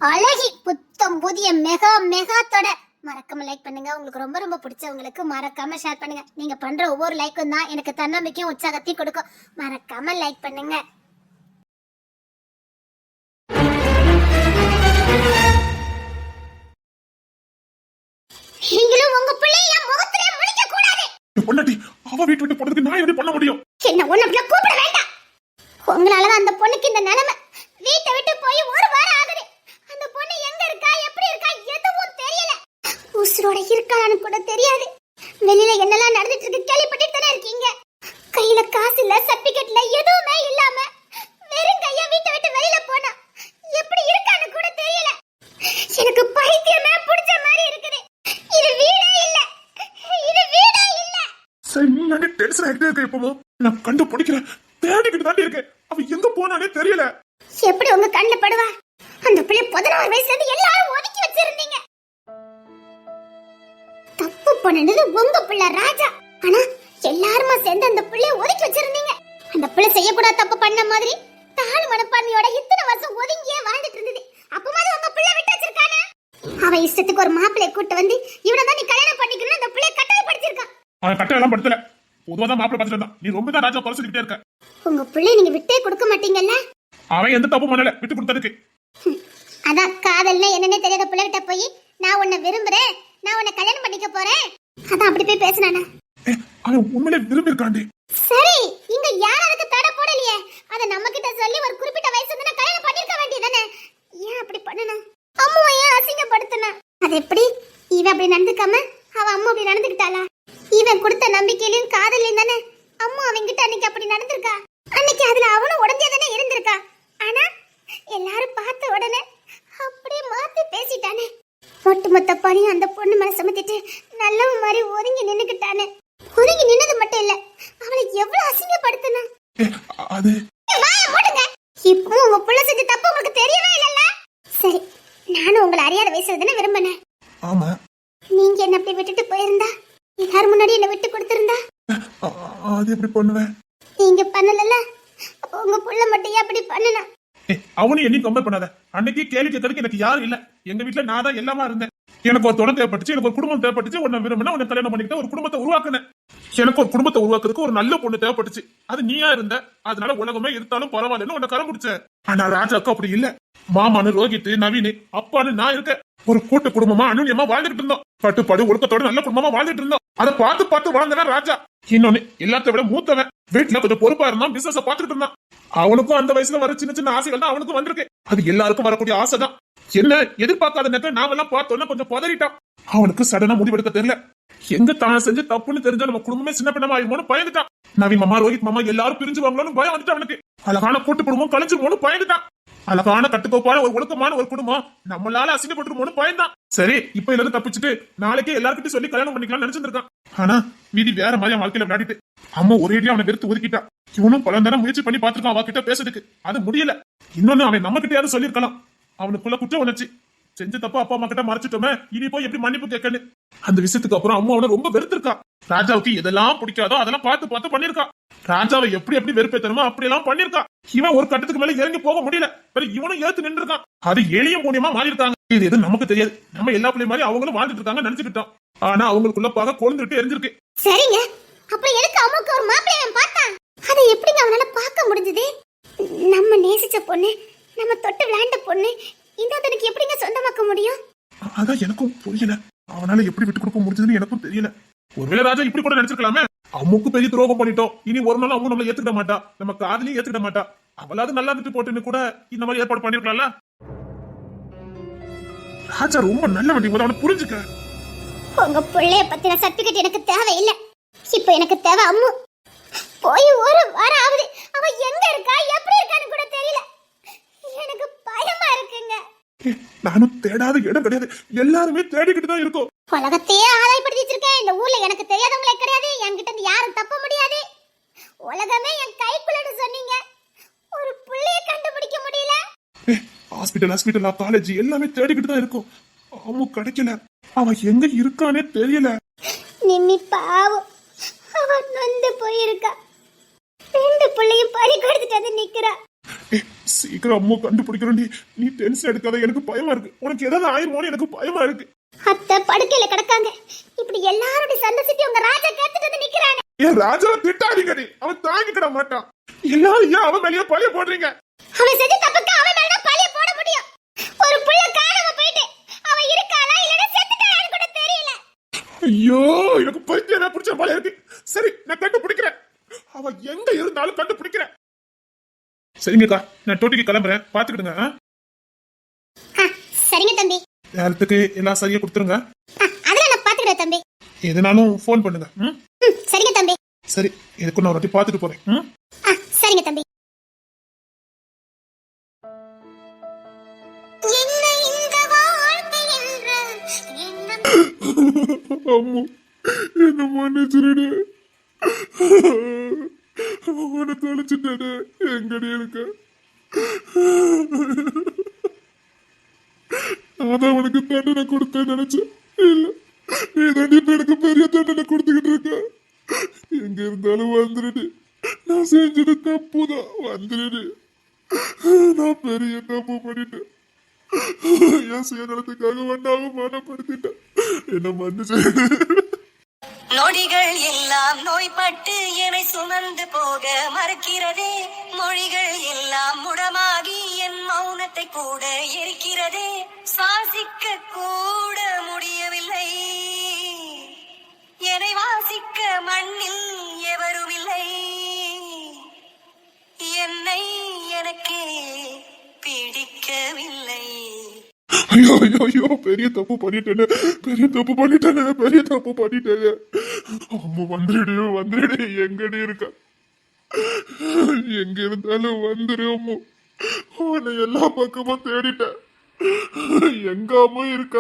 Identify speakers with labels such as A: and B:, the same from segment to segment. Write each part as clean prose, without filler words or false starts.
A: அழகி புத்தம் புதிய மெகா மெகாத்தோட மறக்காம லைக் பண்ணுங்க. உங்களுக்கு ரொம்ப ரொம்ப பிடிச்சவங்களுக்கு மறக்காம ஷேர் பண்ணுங்க. நீங்க பண்ற ஒவ்வொரு லைக்கும் தான் எனக்கு தன்னம்பிக்கையும் உற்சாகத்தையும் கொடுக்கும். மறக்காம லைக் பண்ணுங்க. நீங்களும் உங்க பிள்ளைய முகத்திலே முழிக்க கூடாது.
B: பொண்டாட்டி அவ வீட்டு விட்டு போறதுக்கு நான் எப்படி பண்ண முடியும்?
A: என்ன ஒண்ணு அப்படி கூப்பிட வேண்டாம். உங்களால தான் அந்த பொண்ணுக்கு இந்த நிலைமை. வீட்டை விட்டு போய் ஒரு வாரம் ஆகுது. அந்த பொண்ணு எங்க இருக்கா, எப்படி இருக்கா எதுவும் தெரியல. உசுரோட இருக்கான்னு கூட தெரியாது. வெளியில என்னெல்லாம் நடந்துட்டு இருக்கு கேள்விப்பட்டு தானே இருக்கீங்க. கையில காசு இல்ல, சர்டிபிகேட்ல எதுவுமே இல்லாம வெறும் கையா வீட்டை விட்டு வெளியில போனா எப்படி இருக்கான்னு கூட தெரியல. எனக்கு பைத்தியமே பிடிச்ச மாதிரி இருக்குது. இது வீடே இல்ல, இது வீடே இல்ல.
B: சரி நீ என்ன டென்ஷன் ஆகிட்டே இருக்க? எப்போ நான் கண்டுபிடிக்கிறேன், தேடிக்கிட்டு தாண்டி இருக்கேன். அவ எங்க போனானே தெரியல.
A: எப்படி உங்க கண்ணு படுவா? அந்த பிள்ளை 16 வயசுல இருந்து எல்லாரும் ஒதுக்கி வச்சிருந்தீங்க. தப்பு பண்ணது உங்க பிள்ளை ராஜா. ஆனா எல்லாருமா சேர்ந்து அந்த பிள்ளைய ஒதுக்கி வச்சிருந்தீங்க. அந்த பிள்ளை செய்யக்கூடாத தப்பு பண்ண மாதிரி தாழ் மனப்பான்மையோட இத்தனை வருஷம் ஒதுங்கியே வாழ்ந்துட்டு இருந்தது. அப்பமாவது உங்க பிள்ளை விட்டு வச்சிருக்கானே. அவ இஷ்டத்துக்கு ஒரு மாப்பிள்ளை கூட்டு வந்து இவனை தான் நீ கல்யாணம் பண்ணிக்கணும்னு அந்த பிள்ளைய கட்டாயப்படுத்திருக்கான்.
B: அவன் கட்டாயெல்லாம் படுத்தல, பொதுவா தான் மாப்பிள்ளை பார்த்துட்டு இருந்தான். நீ ரொம்ப தான் ராஜா குறை சொல்லிக்கிட்டே இருக்க.
A: உங்க பிள்ளை நீங்க விட்டே கொடுக்க மாட்டீங்கல்ல?
B: அவன் எந்த தப்பு பண்ணல, விட்டு கொடுத்ததுக்கு.
A: அதான் காதல்னா என்னன்னே தெரியாத பிள்ளைகிட்ட போய் நான் உன்னை விரும்புறேன், நான் உன்னை கல்யாணம் பண்ணிக்க போறேன், அதான் அப்படி போய் பேசினானே.
B: அவன் உண்மையிலே விரும்பி இருக்காண்டி.
A: சரி, இங்க யாரும் அதுக்கு தடை போடலையே. அத நம்ம கிட்ட சொல்லி ஒரு குறிப்பிட்ட வயசு வந்து கல்யாணம் பண்ணிருக்க வேண்டியதானே. ஏன் அப்படி பண்ணனா? அம்மாவை ஏன் அசிங்கப்படுத்தினா? அது எப்படி? இவன் அப்படி நடந்துக்காம அவ அம்மா அப்படி நடந்துக்கிட்டாளா? இவன் கொடுத்த நம்பிக்கையிலும் காதலையும் தானே அம்மா அவங்கிட்ட அன்னைக்கு அப்படி நடந்திருக்கா. அன்னைக்கு அதுல அவனும் உடஞ்சதானே இருந்திருக்கா. ஆனா எல்லாரும் பார்த்த உடனே அப்படியே மாத்தி பேசிட்டானே. ஒட்டுமொத்த பணியும் அந்த பொண்ணு மேல சுமத்திட்டு நல்லவ மாதிரி ஒதுங்கி நின்னுக்கிட்டானே. ஒதுங்கி நின்னது மட்டும் இல்ல, அவளை எவ்வளவு அசிங்கப்படுத்தினா.
B: அது
A: வாய மூடுங்க. இப்போ உங்க புள்ள செஞ்ச தப்பு உங்களுக்கு தெரியவே இல்லல்ல. சரி, நானும் உங்களை அறியாத வயசுல தானே விரும்பினேன்.
B: ஆமா.
A: நீங்க என்ன அப்படி விட்டுட்டு போயிருந்தா, எல்லாரும் முன்னாடி என்ன விட்டு கொடுத்திருந்தா
B: அது எப்படி பண்ணுவேன்?
A: நீங்க பண்ணலல, அப்ப உங்க புள்ள மட்டும் ஏன் அப்படி பண்ணுனா?
B: அவனு என்னையும் கம்பேர் பண்ணாத. அன்னைக்கு கேள்வி கேட்கறதுக்கு எனக்கு யாரும் இல்ல. எங்க வீட்டுல நான் தான் எல்லாமா இருந்தேன். எனக்கு ஒரு தொடர் தேவைப்பட்டுச்சு, எனக்கு ஒரு குடும்பம் தேவைப்பட்டுச்சு. உன்னை விரும்பினா உன்னை கல்யாணம் பண்ணிக்கிட்ட ஒரு குடும்பத்தை உருவாக்குனேன். எனக்கு ஒரு குடும்பத்தை உருவாக்குறதுக்கு ஒரு நல்ல பொண்ணு தேவைப்பட்டுச்சு. அது நீயா இருந்த. அதனால உலகமே இருந்தாலும் பரவாயில்லன்னு உன்னை கரம் பிடிச்ச. ஆனா ராஜாக்கு அப்படி இல்ல. மாமானு ரோஹித், நவீன், அப்பான்னு நான் இருக்கேன். ஒரு கூட்டு குடும்பமா அனுநியமா வாழ்ந்துட்டு இருந்தோம். கட்டுப்பாடு ஒழுக்கத்தோட நல்ல குடும்பமா வாழ்ந்துட்டு இருந்தோம். அதை பார்த்து பார்த்து வாழ்ந்தவன் ராஜா. இன்னொன்னு, எல்லாத்த விட மூத்தவன். வீட்டுல கொஞ்சம் பொறுப்பா இருந்தான், பிசினஸ் பாத்துக்கிட்டு இருந்தான். அவனுக்கும் அந்த வயசுல வர சின்ன சின்ன ஆசைகள் தான் அவனுக்கும் வந்திருக்கு. அது எல்லாருக்கும் வரக்கூடிய ஆசை தான். என்ன எதிர்பார்க்காத நேரத்தில் நாமெல்லாம் பார்த்தோன்னா கொஞ்சம் பதறிட்டான். அவனுக்கு சடனா முடிவெடுக்க தெரியல. எங்க தான் செஞ்சு தப்புன்னு தெரிஞ்சா நம்ம குடும்பமே சின்ன பின்னமா ஆயிருமோன்னு பயந்துட்டான். நவீன் மாமா, ரோஹித் மாமா எல்லாரும் பிரிஞ்சுவாங்களோன்னு பயம் வந்துட்டு அவனுக்கு. அழகான கூட்டு குடும்பம் கழிஞ்சுமோன்னு பயந்துட்டான். அழகான கட்டுக்கோப்பான ஒரு ஒழுக்கமான ஒரு குடும்பம் நம்மளால அசிங்கப்பட்டுருமோன்னு பயந்தான். சரி, இப்ப எல்லாரும் தப்பிச்சுட்டு நாளைக்கே எல்லாருக்கிட்டையும் சொல்லி கல்யாணம் பண்ணிக்கலாம்னு நினைச்சிருக்கான். ஆனா வீதி வேற மாதிரி வாழ்க்கையில விளையாடிட்டு அம்மா ஒரேடியா அவனை வெறுத்து ஒதுக்கிட்டான். இவனும் பல நேரம் முயற்சி பண்ணி பாத்துருக்கான் அவகிட்ட பேசுறதுக்கு. அது முடியல. இன்னொன்னு, அவன் நம்ம கிட்டயாவது சொல்லிருக்கலாம். அவனுக்குள்ள குற்ற உணர்ச்சி. செஞ்ச தப்பா அப்பா அம்மா கிட்ட மறைச்சிட்டோமே, இனி போய் எப்படி மன்னிப்பு கேட்கன்னு. அந்த விஷயத்துக்கு அப்புறம் அம்மா அவனை ரொம்ப வெறுத்திருக்கான். ராஜாவுக்கு எதெல்லாம் பிடிக்காதோ அதெல்லாம் பார்த்து பார்த்து பண்ணிருக்கான். ராஜாவை எப்படி எப்படி வெறுப்பேத்தணுமோ அப்படி எல்லாம் பண்ணிருக்கான். இவன் ஒரு கட்டத்துக்கு மேல இறங்கி போக முடியல. இவனும் ஏத்து நின்று இருக்கான். அது எளிய மூலியமா மாறி இருக்காங்க. இது எது நமக்கு தெரியாது. நம்ம எல்லா பிள்ளை மாதிரி அவங்களும் வாழ்ந்துட்டு இருக்காங்க நினைச்சுக்கிட்டோம். ஆனா அவங்களுக்குள்ள பாக கொழுந்துட்டு எரிஞ்சிருக்கு.
A: சரிங்க, அப்புறம் எதுக்கு அம்மாக்கு ஒரு மாப்பிள்ளைய பார்த்தான்? அதை எப்படிங்க அவனால பார்க்க முடிஞ்சது? நம்ம நேசிச்ச பொண்ணு, நம்ம தொட்டு விளையாண்ட பொண்ணு, இன்னொருத்தனுக்கு எப்படிங்க சொந்தமாக்க முடியும்?
B: அதான் எனக்கும் புரியல. அவனால எப்படி விட்டு கொடுக்க முடிஞ்சதுன்னு எனக்கும் தெரியல. ஒருவேளை ராஜா இப்படி கூட நினைச்சிருக்கலாமே. அம்முக்கு பெரிய துரோகம் பண்ணிட்டோம், இனி ஒரு நாள் அம்மு நம்மள ஏத்துக்கிட மாட்டா, நம்ம காதலையும் ஏத்துக்கிட மாட்டா, அவளாவது நல்லா விட்டு போட்டுன்னு கூட இந்த மாதிரி ஏற்பாடு பண்ணிருக்கலாம்ல. ராஜா ரொம்ப நல்ல வண்டி, அவனை புரிஞ்சுக்க.
A: உங்க பிள்ளைய பத்தின சர்டிபிகேட் எனக்கு தேவையில்லை. இப்போ எனக்கு தேவை அம்மு. போய் ஒரு வாரம் ஆகுது, அவ எங்க இருக்கா எப்படி இருக்கான்னு கூட தெரியல. எனக்கு பயமா இருக்குங்க.
B: நானும் தேடாத இடம் கிடையாது, எல்லாருமே தேடிக்கிட்டு தான் இருக்கோம்.
A: உலகத்தையே ஆதாயப்படுத்தி வச்சிருக்கேன். இந்த ஊர்ல எனக்கு தெரியாதவங்களே கிடையாது. என்கிட்ட இருந்து யாரும் தப்ப முடியாது. உலகமே என் கைக்குள்ளன்னு சொன்னீங்க. ஒரு புள்ளைய கண்டுபிடிக்க முடியல.
B: ஹாஸ்பிட்டல் காலேஜ் எல்லாமே தேடிக்கிட்டு தான் இருக்கும். அம்மு கிடைக்கல. அவன் எங்க இருக்கானே தெரியல.
A: நிம்மி பாவம், அவன் நொந்து போயிருக்கா. ரெண்டு பிள்ளையும் பறி கொடுத்துட்டு வந்து நிக்கிறா.
B: சீக்கிரம் அம்மா கண்டுபிடிக்கிறோம். நீ டென்ஷன் எடுக்காத, எனக்கு பயமா இருக்கு. உனக்கு ஏதாவது ஆயிருமோன்னு எனக்கு பயமா இருக்கு.
A: அத்தை படுக்கையில கிடக்காங்க. இப்படி எல்லாரோட சந்தோஷத்தையும் உங்க ராஜா கேட்டுட்டு வந்து நிக்கிறானே.
B: ஏன் ராஜாவை திட்டாதீங்க, அவன் தாங்கிக்கிட மாட்டான். எல்லாரும் ஏன் அவன் மேலேயே பழிய போடுறீங்க?
A: அவன் செஞ்ச தப்புக்கு அவன் மேல பழிய போட முடியும். ஒரு புள்ள காணாம போயிட்டு அவன் இருக்காளா இல்லனா செத்துட்டாளான்னு கூட தெரியல.
B: ஐயோ, எனக்கு பைத்தியமே பிடிச்ச போல இருக்கு. சரி, நான் கண்டுபிடிக்கிறேன். அவ எங்க இருந்தாலும் கண்டுபிடிக்கிறேன். சரிங்கக்கா, நான் டோட்டிக்கு கிளம்புறேன், பாத்துக்கிடுங்க.
A: சரிங்க தம்பி.
B: நேரத்துக்கு எல்லாம் சரியா கொடுத்துருங்க.
A: அதெல்லாம் நான் பாத்துக்கிறேன் தம்பி.
B: எதுனாலும் ஃபோன் பண்ணுங்க.
A: சரிங்க தம்பி.
B: சரி, இதுக்கு நான் ஒரு வாட்டி பாத்துட்டு போறேன்.
A: சரிங்க தம்பி.
B: அம்மா, என்ன மன்னிச்சிருடு. அவனை தொலைச்சிட்டானே, எங்கடி இருக்க? அதான் அவனுக்கு தண்டனை கொடுத்தேன் நினைச்சேன். இல்ல, நீ தாண்டி இப்ப எனக்கு பெரிய தண்டனை கொடுத்துக்கிட்டு இருக்க. எங்க இருந்தாலும் வந்துருடு. நான் செஞ்சது தப்புதான், வந்துருடு. நான் பெரிய தப்பு பண்ணிட்டேன். என் சுயநலத்துக்காக ஒன்றாக மனப்படுத்திட்டேன். என்ன மன்னிச்சு.
C: நொடிகள் எல்லாம் நோய்பட்டு என்னை சுமந்து போக மறுக்கிறதே. மொழிகள் எல்லாம் முடமாகி என் மௌனத்தை கூட எரிக்கிறதே. சுவாசிக்க கூட முடியவில்லை. என்னை வாசிக்க மண்ணில் எவரும் இல்லை. என்னை எனக்கு பிடிக்கவில்லை.
B: ஐயோ ஐயோ ஐயோ, பெரிய தப்பு பண்ணிட்டேனே, பெரிய தப்பு பண்ணிட்டேனே, பெரிய தப்பு பண்ணிட்டேனே. அம்மா வந்துடு, வந்துடு. எங்கடி இருக்க? எங்க இருந்தாலும் வந்துரு அம்மு. உன்னை எல்லா பக்கமும் தேடிட்டேன். எங்க அம்மா இருக்க?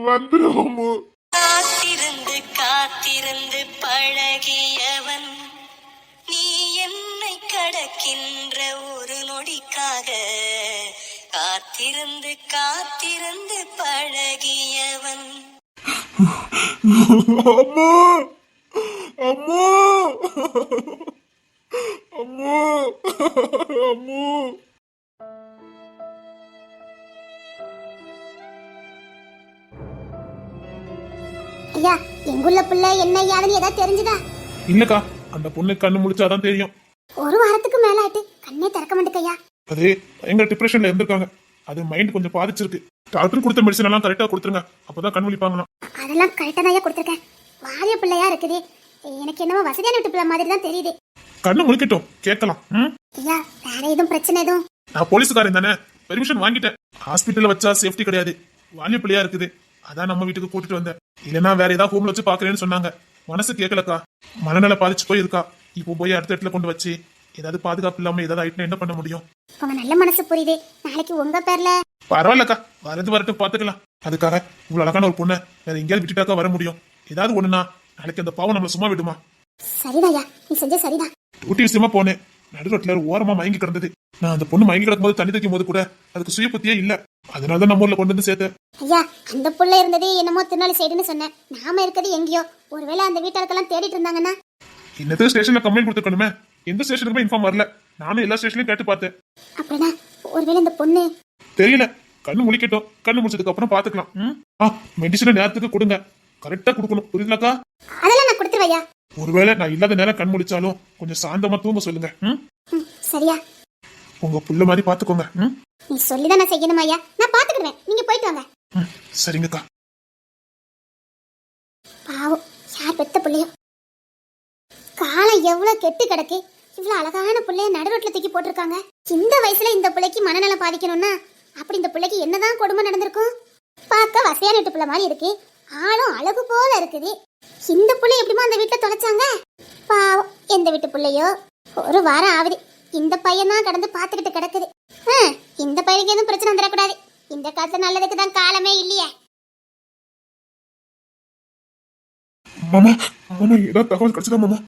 B: வந்துரு அம்மு.
C: காத்திருந்து காத்திருந்து பழகியவன் நீ என்னை கடக்கின்ற ஒரு நொடிக்காக. காத்திருந்து காத்திருந்து பழகியவன்.
B: அம்மா, அம்மா, அம்மா, அம்மா.
A: ஐயா, எங்குள்ள பிள்ளை என்ன யாருன்னு ஏதாவது தெரிஞ்சுதா?
B: இல்லக்கா, அந்த பொண்ணு கண்ணு முழிச்சாதான் தெரியும்.
A: ஒரு வாரத்துக்கு மேல ஆயிட்டு கண்ணே திறக்க மாட்டேங்கய்யா.
B: அது எங்க டிப்ரெஷன்ல இருந்திருக்காங்க. அது மைண்ட் கொஞ்சம் பாதிச்சிருக்கு. டாக்டர் கொடுத்த மெடிசன் எல்லாம் கரெக்டா கொடுத்துருங்க, அப்பதான் கண் விழிப்பாங்களாம்.
A: அதெல்லாம் கரெக்டா தான் கொடுத்துருக்கேன். வாரிய பிள்ளையா இருக்குது. எனக்கு என்னவோ வசதியான வீட்டு பிள்ளை மாதிரி தான் தெரியுது.
B: கண்ணு முழிக்கட்டும், கேட்கலாம்.
A: ஐயா, வேற எதுவும் பிரச்சனை எதுவும்?
B: நான் போலீஸ்காரன் தானே, பெர்மிஷன் வாங்கிட்டேன். ஹாஸ்பிட்டல்ல வச்சா சேஃப்டி கிடையாது, வாலிய பிள்ளையா இருக்குது. அதான் நம்ம வீட்டுக்கு கூட்டிட்டு வந்தேன். இல்லைன்னா வேற ஏதாவது ஹோம்ல வச்சு பாக்குறேன்னு சொன்னாங்க. மனசு கேட்கலக்கா, மனநல பாதிச்சு போய் இருக்கா. இப்போ போய் அடுத்த இடத்துல கொண்டு வச்சு ஏதாவது பாதுகாப்பு இல்லாம ஏதாவது ஆயிட்டுனா என்ன பண்ண முடியும்?
A: உங்க நல்ல மனசு புரியுது. நாளைக்கு உங்க பேர்ல
B: பரவாயில்லக்கா, வரது வரட்டும், பாத்துக்கலாம். அதுக்காக இவ்வளவு அழகான ஒரு பொண்ணை வேற எங்கேயாவது விட்டுட்டாக்கா வர முடியும்? ஏதாவது ஒண்ணுனா நாளைக்கு அந்த பாவம் நம்மள சும்மா விடுமா?
A: சரிதாயா, நீ செஞ்ச சரிதான்.
B: ஊட்டி விஷயமா போனேன். நடு ரோட்ல ஓரமா மயங்கி கிடந்தது. நான் அந்த பொண்ணு மயங்கி கிடக்கும் போது தண்ணி தைக்கும் போது கூட அதுக்கு சுய புத்தியே இல்ல. அதனாலதான் நம்ம ஊர்ல கொண்டு வந்து சேர்த்தேன்.
A: ஐயா, அந்த புள்ள இருந்தது என்னமோ திருநாளி சைடுன்னு சொன்னேன். நாம இருக்கிறது எங்கேயோ. ஒருவேளை அந்த வீட்டாளுக்கெல்லாம் தேடிட்டு இருந்தாங்கன்னா
B: இன்னது ஸ்டேஷன்ல கம்ப்ளைண்ட் கொடுத்துக்கணுமே. எந்த ஸ்டேஷனுக்குமே இன்ஃபார்ம் வரல. நானும் எல்லா ஸ்டேஷன்லயும் கேட்டு பார்த்தேன்.
A: அப்படின்னா ஒருவேளை இந்த பொண்ணு
B: தெரியல. கண்ணு முழிக்கட்டும், கண்ணு முடிச்சதுக்கு அப்புறம் பாத்துக்கலாம். மெடிசனை நேரத்துக்கு கொடுங்க, கரெக்டா கொடுக்கணும், புரியுதுலக்கா?
A: அதெல்லாம் நான் கொடுத்துருவையா.
B: ஒருவேளை நான் இல்லாத நேரம் கண் முடிச்சாலும் கொஞ்சம் சாந்தமா தூங்க சொல்லுங்க.
A: சரியா,
B: உங்க புள்ள மாதிரி பாத்துக்கோங்க.
A: நீ சொல்லிதான் நான் செய்யணுமா? ஐயா, நான் பாத்துக்கிடுவேன். நீங்க போயிட்டு வாங்க.
B: சரிங்கக்கா.
A: பாவம், யார் பெத்த பிள்ளையோ. காலம் எவ்வளவு கெட்டு கிடக்கு. இவ்வளவு அழகான பிள்ளைய நடுரோட்ல தூக்கி போட்டிருக்காங்க. இந்த வயசுல இந்த பிள்ளைக்கு மனநலம் பாதிக்கணும்னா அப்படி இந்த பிள்ளைக்கு என்னதான் கொடுமை நடந்திருக்கும்? பார்க்க வசையான வீட்டு பிள்ளை மாதிரி இருக்கு. ஆளும் அழகு போல இருக்குது. இந்த பிள்ளை எப்படிமா அந்த வீட்டுல தொலைச்சாங்க? பாவம், எந்த வீட்டு பிள்ளையோ. ஒரு வாரம் ஆகுது இந்த பையன் தான் கடந்து பாத்துக்கிட்டு கிடக்குது. இந்த பையனுக்கு எதுவும் பிரச்சனை வந்துடக்கூடாது. இந்த காலத்து நல்லதுக்கு தான் காலமே இல்லையே.
B: மாமா, மாமா, ஏதாவது தகவல் கிடைச்சதா மாமா?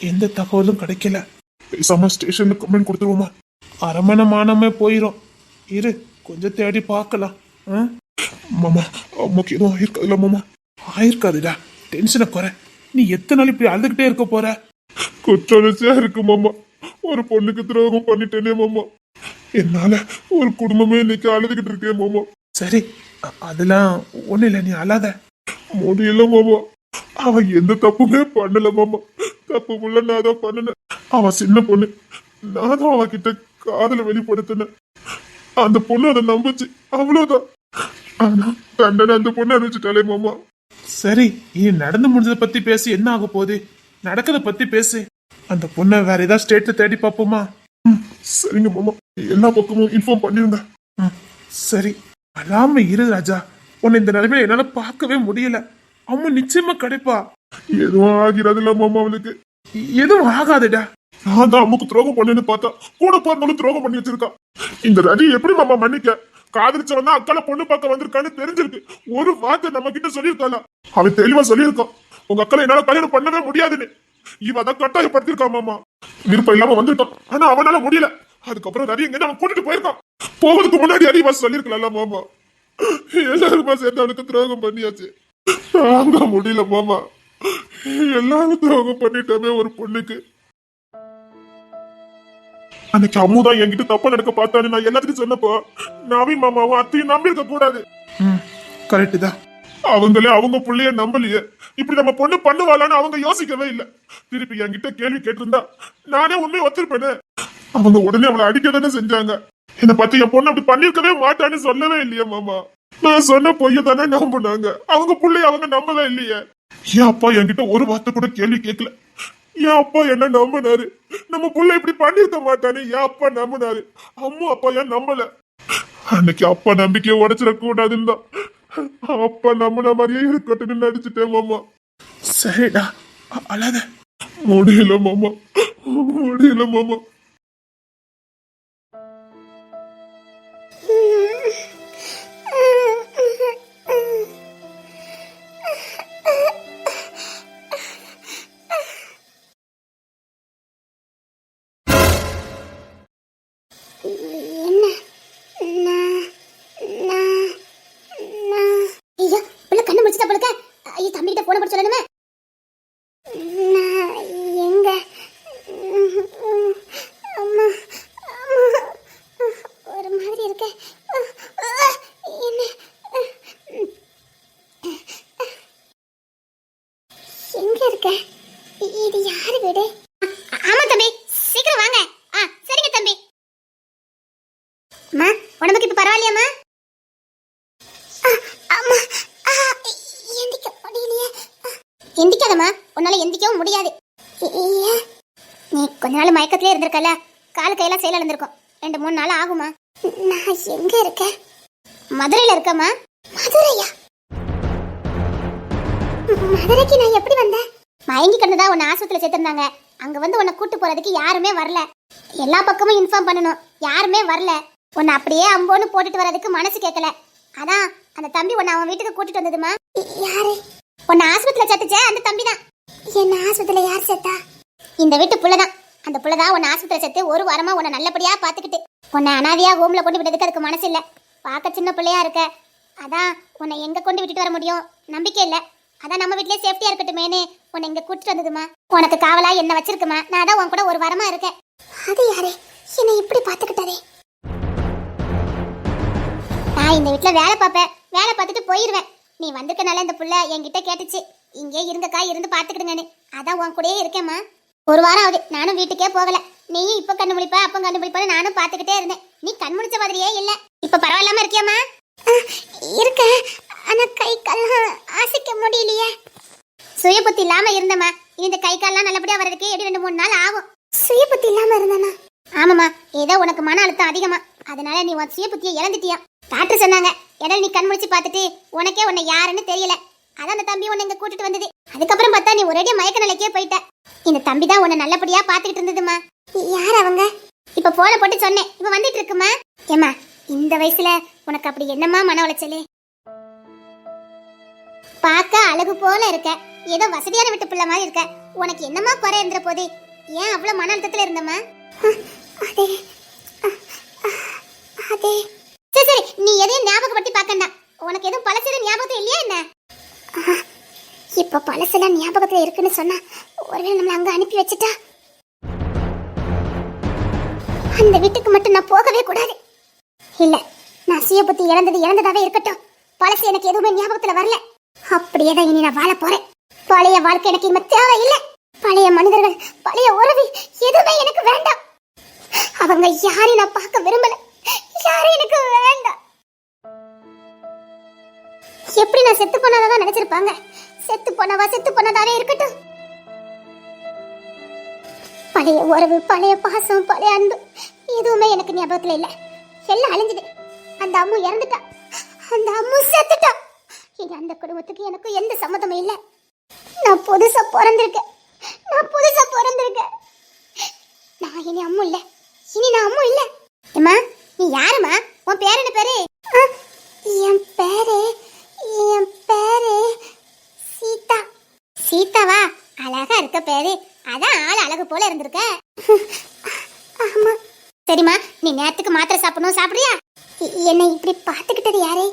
B: எந்த தகவலும் கிடைக்கல. பேசாம ஸ்டேஷன்ல கம்ப்ளைண்ட் கொடுத்துருவோமா? அரமணை மானமே போயிரும். இரு, கொஞ்சம் தேடி பார்க்கலாம். மாமா, அம்மாக்கு எதுவும் ஆயிருக்காதுல மாமா? ஆயிருக்காதுடா, டென்ஷனை குறை. நீ எத்தனை நாள் இப்படி அழுதுகிட்டே இருக்க போற? குற்றச்சாரியா இருக்கு மாமா. ஒரு பொண்ணுக்கு துரோகம் பண்ணிட்டேனே மாமா. என்னால ஒரு குடும்பமே இன்னைக்கு அழுதுகிட்டு இருக்கேன் மாமா. சரி, அதெல்லாம் ஒண்ணு இல்ல, நீ அழாத. முடியல மாமா, அவ எந்த தப்புமே பண்ணல மாமா. தப்பு புள்ள நான் தான் பண்ணினேன். அவ சின்ன பொண்ணு, நான் தான் அவகிட்ட காதல வெளிப்படுத்தினேன். அந்த பொண்ணு அதை நம்புச்சு, அவ்வளவுதான். ஆனா தண்டனை அந்த பொண்ணு அனுப்பிச்சுட்டாலே மாமா. சரி, நீ நடந்து முடிஞ்சதை பத்தி பேசி என்ன ஆக போகுது? நடக்கிறத பத்தி பேசு. அந்த பொண்ணை வேற ஏதாவது ஸ்டேட்ல தேடி பார்ப்போமா? சரிங்க மாமா, எல்லா பக்கமும் இன்ஃபார்ம் பண்ணிருங்க. சரி, அழாம இரு ராஜா. உன்னை இந்த நிலைமையில என்னால பார்க்கவே முடியல. அம்மா நிச்சயமா கிடைப்பா. எதுவும் ஆகிறதுல மாமா, அவனுக்கு எதுவும் ஆகாதுடா. நான் தான் அம்முக்கு துரோகம் பண்ணேன்னு பார்த்தா கூட பிறந்தாலும் துரோகம் பண்ணி வச்சிருக்கா. இந்த ரவி எப்படி மாமா மன்னிக்க? காதலிச்சவன் தான் அக்கால பொண்ணு பார்க்க வந்திருக்கான்னு தெரிஞ்சிருக்கு. ஒரு வார்த்தை நம்ம கிட்ட சொல்லியிருக்காளா? அவன் தெளிவா சொல்லியிருக்கான், உங்க அக்கால என்னால கல்யாணம் பண்ணவே முடியாதுன்னு. இவ அதை கட்டாயப்படுத்திருக்கான் மாமா. விருப்பம் இல்லாம வந்துட்டான், ஆனா அவனால முடியல. அதுக்கப்புறம் ரவி எங்க அவன் கூட்டிட்டு போயிருக்கான். போவதுக்கு முன்னாடி அறிவா சொல்லிருக்கல மாமா. எல்லாருமா சேர்ந்து அவனுக்கு துரோகம் பண்ணியாச்சு. தாங்க முடியல மாமா. எல்லாரும் துரோகம் பண்ணிட்டோமே ஒரு பொண்ணுக்கு. அன்னைக்கு அம்முதான் என்கிட்ட தப்பா நடக்க பார்த்தான்னு நான் எல்லாத்துக்கும் சொன்னப்போ நவீன் மாமாவும் அத்தையும் நம்பி இருக்க கூடாது. கரெக்ட் தான். அவங்களே அவங்க புள்ளைய நம்பலையே. இப்படி நம்ம பொண்ணு பண்ணுவாளான்னு அவங்க யோசிக்கவே இல்லை. திருப்பி என்கிட்ட கேள்வி கேட்டிருந்தா நானே உண்மையை ஒத்துருப்பேனே. அவங்க உடனே அவளை அடிக்க தானே செஞ்சாங்க. என்னை பத்தி என் பொண்ணு அப்படி பண்ணிருக்கவே மாட்டான்னு சொல்லவே இல்லையே மாமா. நான் சொன்ன பொய்ய தானே நம்பினாங்க. அவங்க புள்ளைய அவங்க நம்பவே இல்லையே. என் அப்பா என்கிட்ட ஒரு வார்த்தை கூட கேள்வி கேட்கல. என் அப்பா என்ன நம்பினாரு. நம்ம புள்ள இப்படி பண்ணிருக்க மாட்டானே என் அப்பா நம்பினாரு. அம்மா அப்பா ஏன் நம்பல? அன்னைக்கு அப்பா நம்பிக்கையை உடைச்சிட கூடாதுன்னு தான் அப்பா நம்பின மாதிரியே இருக்கட்டும்னு நடிச்சுட்டேன் மாமா. சரிடா, அழாத. முடியல மாமா, முடியல மாமா.
A: இது யாரு வீடு? ஆமா தம்பி, சீக்கிரம் வாங்க. சரிங்க தம்பி. அம்மா, உடம்புக்கு இப்ப பரவாயில்லையாம்மா? அம்மா, எந்திக்க முடியலையே. எந்திக்காதம்மா, உன்னால எந்திக்கவும் முடியாது. நீ கொஞ்ச நாள் மயக்கத்திலே இருந்திருக்கல, காலு கையெல்லாம் செயல் இழந்திருக்கும். 2-3 நாள் ஆகுமா? நான் எங்க இருக்கேன்? மதுரையில இருக்கம்மா. மதுரையா? மதுரைக்கு நான் எப்படி வந்தேன்? மயங்கி கிடந்ததா உன்னை ஆஸ்பத்திரியில சேர்த்திருந்தாங்க. அங்க வந்து உன்னை கூட்டு போறதுக்கு யாருமே வரல. எல்லா பக்கமும் இன்ஃபார்ம் பண்ணணும், யாருமே வரல. உன்னை அப்படியே அம்போன்னு போட்டுட்டு வர்றதுக்கு மனசு கேட்கல. அதான் அந்த தம்பி உன்னை அவன் வீட்டுக்கு கூட்டிட்டு வந்ததுமா. யாரு உன்னை ஆஸ்பத்திரியில சேர்த்துச்சே? அந்த தம்பி தான். என்ன ஆஸ்பத்திரியில யார் சேர்த்தா? இந்த வீட்டு புள்ளதான். அந்த புள்ளதான் உன்னை ஆஸ்பத்திரியில சேர்த்து ஒரு வாரமா உன்னை நல்லபடியா பாத்துக்கிட்டு உன்னை அனாதையா ஹோம்ல கொண்டு விட்டதுக்கு அதுக்கு மனசு இல்ல. பார்க்க சின்ன பிள்ளையா இருக்க, அதான் உன்னை எங்க கொண்டு விட்டுட்டு வர முடியும் நம்பிக்கை இல்ல. அதான் நம்ம வீட்லயே சேஃப்டியா இருக்கட்டுமேனு உன்னை இங்க கூட்டிட்டு வந்ததுமா. உனக்கு காவலா என்ன வச்சிருக்குமா? நான் தான் உன் கூட ஒரு வாரமா இருக்கேன். அது யாரு என்னை இப்படி பாத்துக்கிட்டாரே? நான் இந்த வீட்டுல வேலை பார்ப்பேன், வேலை பார்த்துட்டு போயிருவேன். நீ வந்திருக்கனால இந்த புள்ள என்கிட்ட கேட்டுச்சு, இங்கே இருங்கக்கா இருந்து பாத்துக்கிடுங்கன்னு. அதான் உன் கூடயே இருக்கேம்மா. ஒரு வாரம் ஆகுது, நானும் வீட்டுக்கே போகல. நீயும் இப்ப கண்ணு முழிப்பா அப்ப கண்ணு முழிப்பான்னு நானும் பாத்துக்கிட்டே இருந்தேன். நீ கண் முடிச்ச மாதிரியே இல்ல. இப்ப பரவாயில்லாம இருக்கியாமா? இருக்க, ஆனா கை கால்லாம் ஆசிக்க முடியலையே. சுய புத்தி இல்லாம இருந்தமா. இந்த கை கால்லாம் நல்லபடியா வர்றதுக்கு எப்படி 2-3 நாள் ஆகும். சுய புத்தி இல்லாம இருந்தானா? ஆமாமா, ஏதோ உனக்கு மன அழுத்தம் அதிகமா, அதனால நீ உன் சுய புத்தியை இழந்துட்டியா. டாக்டர் சொன்னாங்க, இடையில நீ கண் முடிச்சு பார்த்துட்டு உனக்கே உன்னை யாருன்னு தெரியல. அதான் அந்த தம்பி உன்னை இங்க கூட்டிட்டு வந்தது. அதுக்கப்புறம் பார்த்தா நீ ஒரேடியா மயக்க நிலைக்கே போயிட்ட. இந்த தம்பி தான் உன்னை நல்லபடியா பாத்துக்கிட்டு இருந்ததுமா. யார் அவங்க? இப்ப போன போட்டு சொன்னேன், இப்ப வந்துட்டு இருக்குமா. ஏமா, இந்த வயசுல உனக்கு அப்படி என்னமா மன உளைச்சலு? பார்க்க அழகு போல இருக்க, ஏதோ வசதியான வீட்டு பிள்ளை மாதிரி இருக்க. உனக்கு என்னமா குறை இருந்துற போது? ஏன் அவ்வளவு மன அழுத்தத்துல இருந்தமா? சரி சரி, நீ எதையும் ஞாபகப்படுத்தி பார்க்கண்டா. உனக்கு எதுவும் பழசு ஞாபகத்துல இல்லையா என்ன? இப்ப பழசெல்லாம் ஞாபகத்துல இருக்குன்னு சொன்னா ஒருவேளை நம்மள அங்க அனுப்பி வச்சுட்டா. இந்த வீட்டுக்கு மட்டும் நான் போகவே கூடாது. இல்ல, நான் சுய புத்தி இழந்ததாவே இருக்கட்டும். பழசு எனக்கு எதுவுமே ஞாபகத்துல வரல. அப்படியே தான் இனி நான் வாழ போறேன். பழைய வாழ்க்கை எனக்கு இனிமே தேவை இல்ல. பழைய மனிதர்கள், பழைய உறவு எதுவுமே எனக்கு வேண்டாம். அவங்க யாரையும் நான் பார்க்க விரும்பல. யாரும் எனக்கு வேண்டாம். எப்படி நான் செத்து போனதான் நினைச்சிருப்பாங்க. செத்து போனதாவே இருக்கட்டும். பழைய உறவு, பழைய பாசம், பழைய அன்பு எதுவுமே எனக்கு ஞாபகத்துல இல்ல. எல்லாம் அழிஞ்சுது. அந்த அம்மு இறந்துட்டா. அந்த அம்மு செத்துட்டா. இனி அந்த குடும்பத்துக்கு எனக்கு எந்த சம்மதமும் இல்ல. நான் புதுசா பிறந்திருக்கேன். நான் இனி அம்மு இல்ல. நான் அம்மு இல்ல. அம்மா, நீ யாருமா? உன் பேர் என்ன பேரு? என் பேரு சீதா. சீதாவா? அழகா இருக்க பேரு. அதான் ஆள் அழகு போல இருந்திருக்க. ஆமா. சரிம்மா, நீ நேரத்துக்கு மாத்திரை சாப்பிடணும். சாப்பிடுறியா? என்னை இப்படி பாத்துக்கிட்டது யாரு?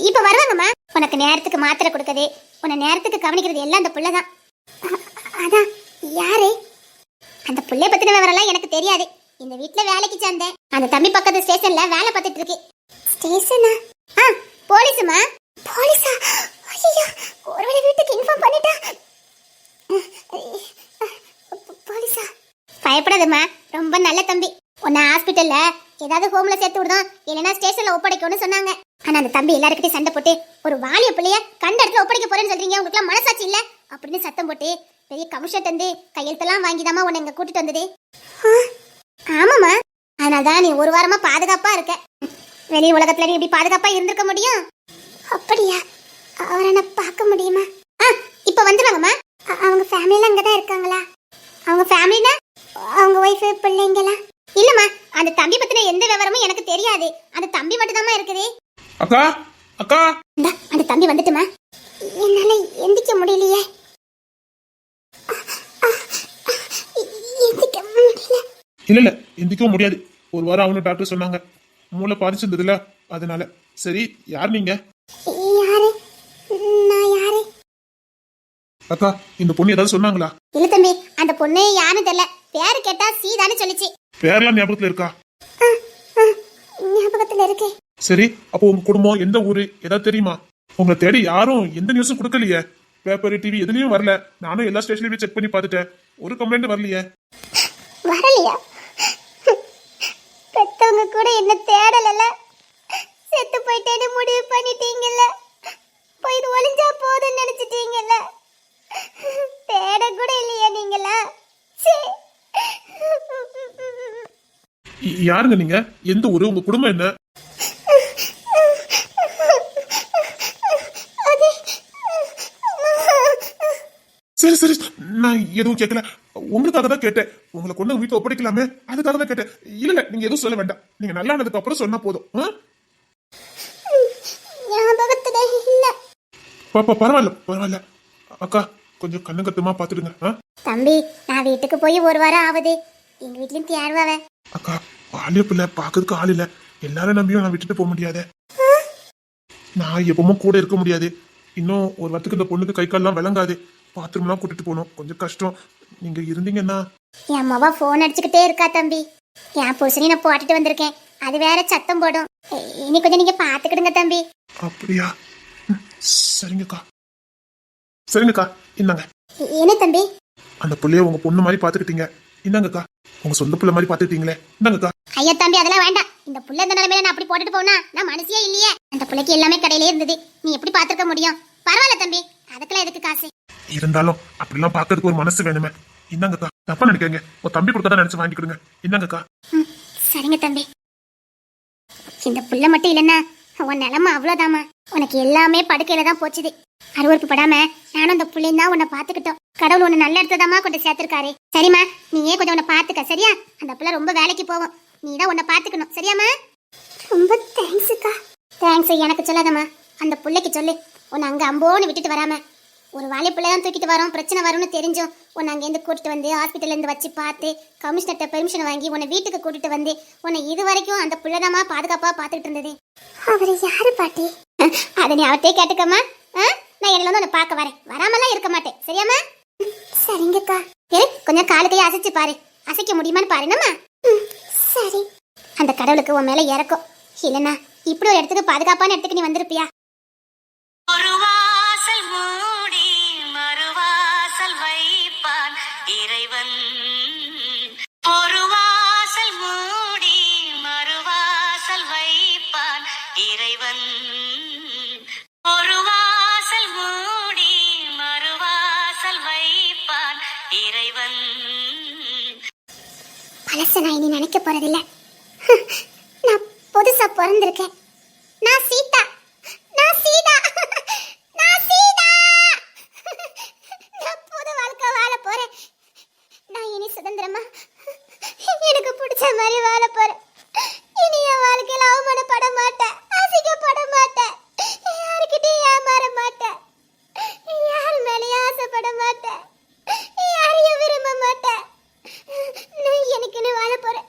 A: இப்ப வருவாங்கம்மா. உனக்கு நேரத்துக்கு மாத்திரை கொடுக்கறது, உன்னை நேரத்துக்கு கவனிக்கிறது எல்லாம் அந்த புள்ளதான். அதான் யாரு? அந்த புள்ளைய பத்தின விவரம்லாம் எனக்கு தெரியாது. இந்த வீட்டுல வேலைக்கு சேர்ந்தேன். அந்த தம்பி பக்கத்து ஸ்டேஷன்ல வேலை பார்த்துட்டு இருக்கு. ஸ்டேஷனா? போலீஸுமா. போலீஸா? ஐயோ, ஒருவேளை வீட்டுக்கு இன்ஃபார்ம் பண்ணிட்டா. போலீஸா? பயப்படாதம்மா, ரொம்ப நல்ல தம்பி. உன்னை ஹாஸ்பிட்டல்ல ஏதாவது ஹோம்ல சேர்த்து விடுதோம், இல்லைன்னா ஸ்டேஷன்ல ஒப்படைக்கணும்னு சொன்னாங்க. ஆனா அந்த தம்பி எல்லாருக்கிட்டையும் சண்டை போட்டு ஒரு வாலிய பிள்ளைய கண்ட இடத்துல ஒப்படைக்க போறேன்னு சொல்றீங்க, உங்களுக்கு மனசாட்சி இல்ல அப்படின்னு சத்தம் போட்டு பெரிய கமிஷன் தந்து கையெழுத்தெல்லாம் வாங்கிதாமா உன்னை இங்க கூட்டிட்டு வந்தது. ஆமாமா, அதனாலதான் நீ ஒரு வாரமா பாதுகாப்பா இருக்க. வெளி உலகத்துல நீ இப்படி பாதுகாப்பா இருந்திருக்க முடியும்? அப்படியா? அவரை நான் பார்க்க முடியுமா? இப்ப வந்துருவாங்கம்மா. அவங்க ஃபேமிலில அங்கதான் இருக்காங்களா? அவங்க ஃபேமிலினா அவங்க ஒய்ஃப், பிள்ளைங்களா? இல்லம்மா, அந்த தம்பி பத்தின எந்த விவரமும் எனக்கு தெரியாது. அந்த தம்பி மட்டும்தாம்மா இருக்குது.
B: அக்கா, அக்கா,
A: அந்த தம்பி வந்துட்டுமா. என்னால எந்திக்க முடியலையே.
B: இல்ல எந்திக்கவும் முடியாது. ஒரு வாரம் அவனு டாக்டர் சொன்னாங்க, மூளை பாதிச்சிருந்ததுல, அதனால. சரி, யார் நீங்க?
A: யாரு? நான் யாரு?
B: அக்கா, இந்த பொண்ணு ஏதாவது சொன்னாங்களா?
A: இல்ல தம்பி, அந்த பொண்ணு யாருன்னு தெரியல. பேரு கேட்டா சீதான்னு சொல்லிச்சு.
B: பேர்லாம் ஞாபகத்துல இருக்கா?
A: ஞாபகத்துல இருக்கு.
B: சரி, அப்போ உங்க குடும்பம் எந்த ஊரு ஏதாவது தெரியுமா? உங்களை தேடி யாரும் எந்த நியூஸும் கொடுக்கலையே. பேப்பர், டிவி எதுலயும் வரல. நானும் எல்லா ஸ்டேஷன்லயும் செக் பண்ணி பார்த்துட்டேன். ஒரு கம்ப்ளைண்ட் வரலையே.
A: வரலையா? பெத்தவங்க கூட என்ன தேடலல. செத்து போயிட்டேன்னு முடிவு பண்ணிட்டீங்கல்ல. போய் ஒளிஞ்சா போதும்னு நினைச்சிட்டீங்கல்ல. தேட கூட இல்லையா நீங்களா?
B: யாருங்க நீங்க? எந்த ஊரு? உங்க குடும்பம் என்ன? சரி சரி, நான் எதுவும் கேட்கல. உங்களுக்காக தான் கேட்டேன். உங்களை கொண்டு வீட்டை ஒப்படைக்கலாமே, அதுக்காக தான் கேட்டேன். இல்ல, நீங்க எதுவும் சொல்ல வேண்டாம். நீங்க நல்லா ஆனதுக்கு அப்புறம் சொன்னா போதும். பரவாயில்ல. அக்கா, கொஞ்சம் கண்ணு கத்துமா பாத்துடுங்க.
A: தம்பி, நான் வீட்டுக்கு போய் ஒரு வாரம் ஆகுது. எங்க வீட்லயும் தேர்வாவே.
B: அக்கா, ஆளிய பிள்ளை பாக்குறதுக்கு ஆள் இல்ல. எல்லாரும் நம்பியும் நான் விட்டுட்டு போக முடியாது. நான் எப்பவும் கூட இருக்க முடியாது. இன்னும் ஒரு வாரத்துக்கு இந்த பொண்ணுக்கு கை கால்லாம் விளங்காது. பாத்ரூம்லாம் கூட்டிட்டு போகணும். கொஞ்சம் கஷ்டம். நீங்க இருந்தீங்கன்னா.
A: என் அம்மாவா போன் அடிச்சுக்கிட்டே இருக்கா தம்பி. என் புருஷனையும் நான் போட்டுட்டு வந்திருக்கேன். அது வேற சத்தம் போடும். இனி கொஞ்சம் நீங்க பாத்துக்கிடுங்க தம்பி.
B: அப்படியா? சரிங்கக்கா, இந்தாங்க.
A: என்ன தம்பி?
B: அந்த பிள்ளைய உங்க பொண்ணு மாதிரி பாத்துக்கிட்டீங்க. இந்தாங்கக்கா, உங்க சொந்த பிள்ளை மாதிரி பாத்துக்கிட்டீங்களே. இந்தாங்கக்கா.
A: ஐயா தம்பி, அதெல்லாம் வேண்டாம். இந்த புள்ள இந்த நிலைமையில நான் அப்படி போட்டுட்டு போனா நான் மனசியே இல்லையே. அந்த பிள்ளைக்கு எல்லாமே கடையிலே இருந்தது. நீ எப்படி பாத்துக்க முடியும்? பரவாயில்ல தம்பி, அதுக்கெல்லாம் எதுக்கு காசு?
B: இருந்தாலும் அப்படிலாம் பாக்கிறதுக்கு ஒரு மனசு வேணுமே. இந்தாங்கக்கா, தப்பா நினைக்காங்க. உங்க தம்பி கொடுத்தா நினைச்சு வாங்கி கொடுங்க. இந்தாங்கக்கா.
A: சரிங்க தம்பி. இந்த புள்ள மட்டும் இல்லைன்னா உன் நிலைமை அவ்வளவுதாமா. உனக்கு எல்லாமே படுக்கையில தான் போச்சுது. அருவறுப்பு படாம நானும் அந்த புள்ளையும் தான் உன்னை பாத்துக்கிட்டோம். கடவுள் உன்னை நல்ல இடத்ததாமா கொண்டு சேர்த்திருக்காரு. சரிம்மா, நீயே கொஞ்சம் உன்னை பாத்துக்க. சரியா? அந்த புள்ள ரொம்ப வேலைக்கு போவோம். நீ தான் உன்னை பாத்துக்கணும். சரியாமா? ரொம்ப தேங்க்ஸுக்கா. தேங்க்ஸ் எனக்கு சொல்லாதம்மா, அந்த புள்ளைக்கு சொல்லு. உன்னை அங்க அம்போன்னு விட்டுட்டு வராம, ஒரு வாலி பிள்ளை தான் தூக்கிட்டு வரோம், பிரச்சனை வரும்னு தெரிஞ்சும் உன்னை அங்கேருந்து கூட்டிட்டு வந்து ஹாஸ்பிட்டல்ல இருந்து வச்சு பார்த்து கமிஷனர்கிட்ட பெர்மிஷன் வாங்கி உன்னை வீட்டுக்கு கூட்டிட்டு வந்து உன்னை இது வரைக்கும் அந்த பிள்ளைதாமா பாதுகாப்பா பாத்துக்கிட்டு இருந்தது. அவரு யாரு பாட்டி? அதை நீ அவர்கிட்டே கேட்டுக்கம்மா. நான் என்ன வந்து உன்னை பார்க்க வரேன். வராமலாம் இருக்க மாட்டேன். சரியாம்மா? சரிங்கக்கா. கொஞ்சம் காலுக்கையே அசைச்சு பாரு. அசைக்க முடியுமான்னு பாருங்கம்மா. சரி. அந்த கடவுளுக்கு உன் மேல இறக்கும். இல்லைன்னா இப்படி ஒரு இடத்துக்கு பாதுகாப்பான இடத்துக்கு நீ வந்திருப்பியா?
C: ஒரு வாசல் மூடி மறுவாசல் வைப்பான் இறைவன். ஒரு வாசல் மூடி மறுவாசல் வைப்பான் இறைவன். ஒரு வாசல் மூடி மறுவாசல் வைப்பான் இறைவன்.
A: பழச நான் இனி நினைக்க போறதில்ல. நான் புதுசா பிறந்திருக்கேன். நான் சீதா. நான் சீதா. நான் சீதா. நான் புது வாழ்க்கை வாழ போறேன். நான் இனி சுதந்திரமா எனக்கு பிடிச்ச மாதிரி வாழ போறேன். இனி என் வாழ்க்கையில அவமானப்பட மாட்டேன், அசிங்கப்பட மாட்டேன், யாருக்கிட்டையும் ஏமாற மாட்டேன், யார் மேலேயும் ஆசைப்பட மாட்டேன், யாரையும் விரும்ப மாட்டேன். நான் எனக்குன்னு வாழ போறேன்.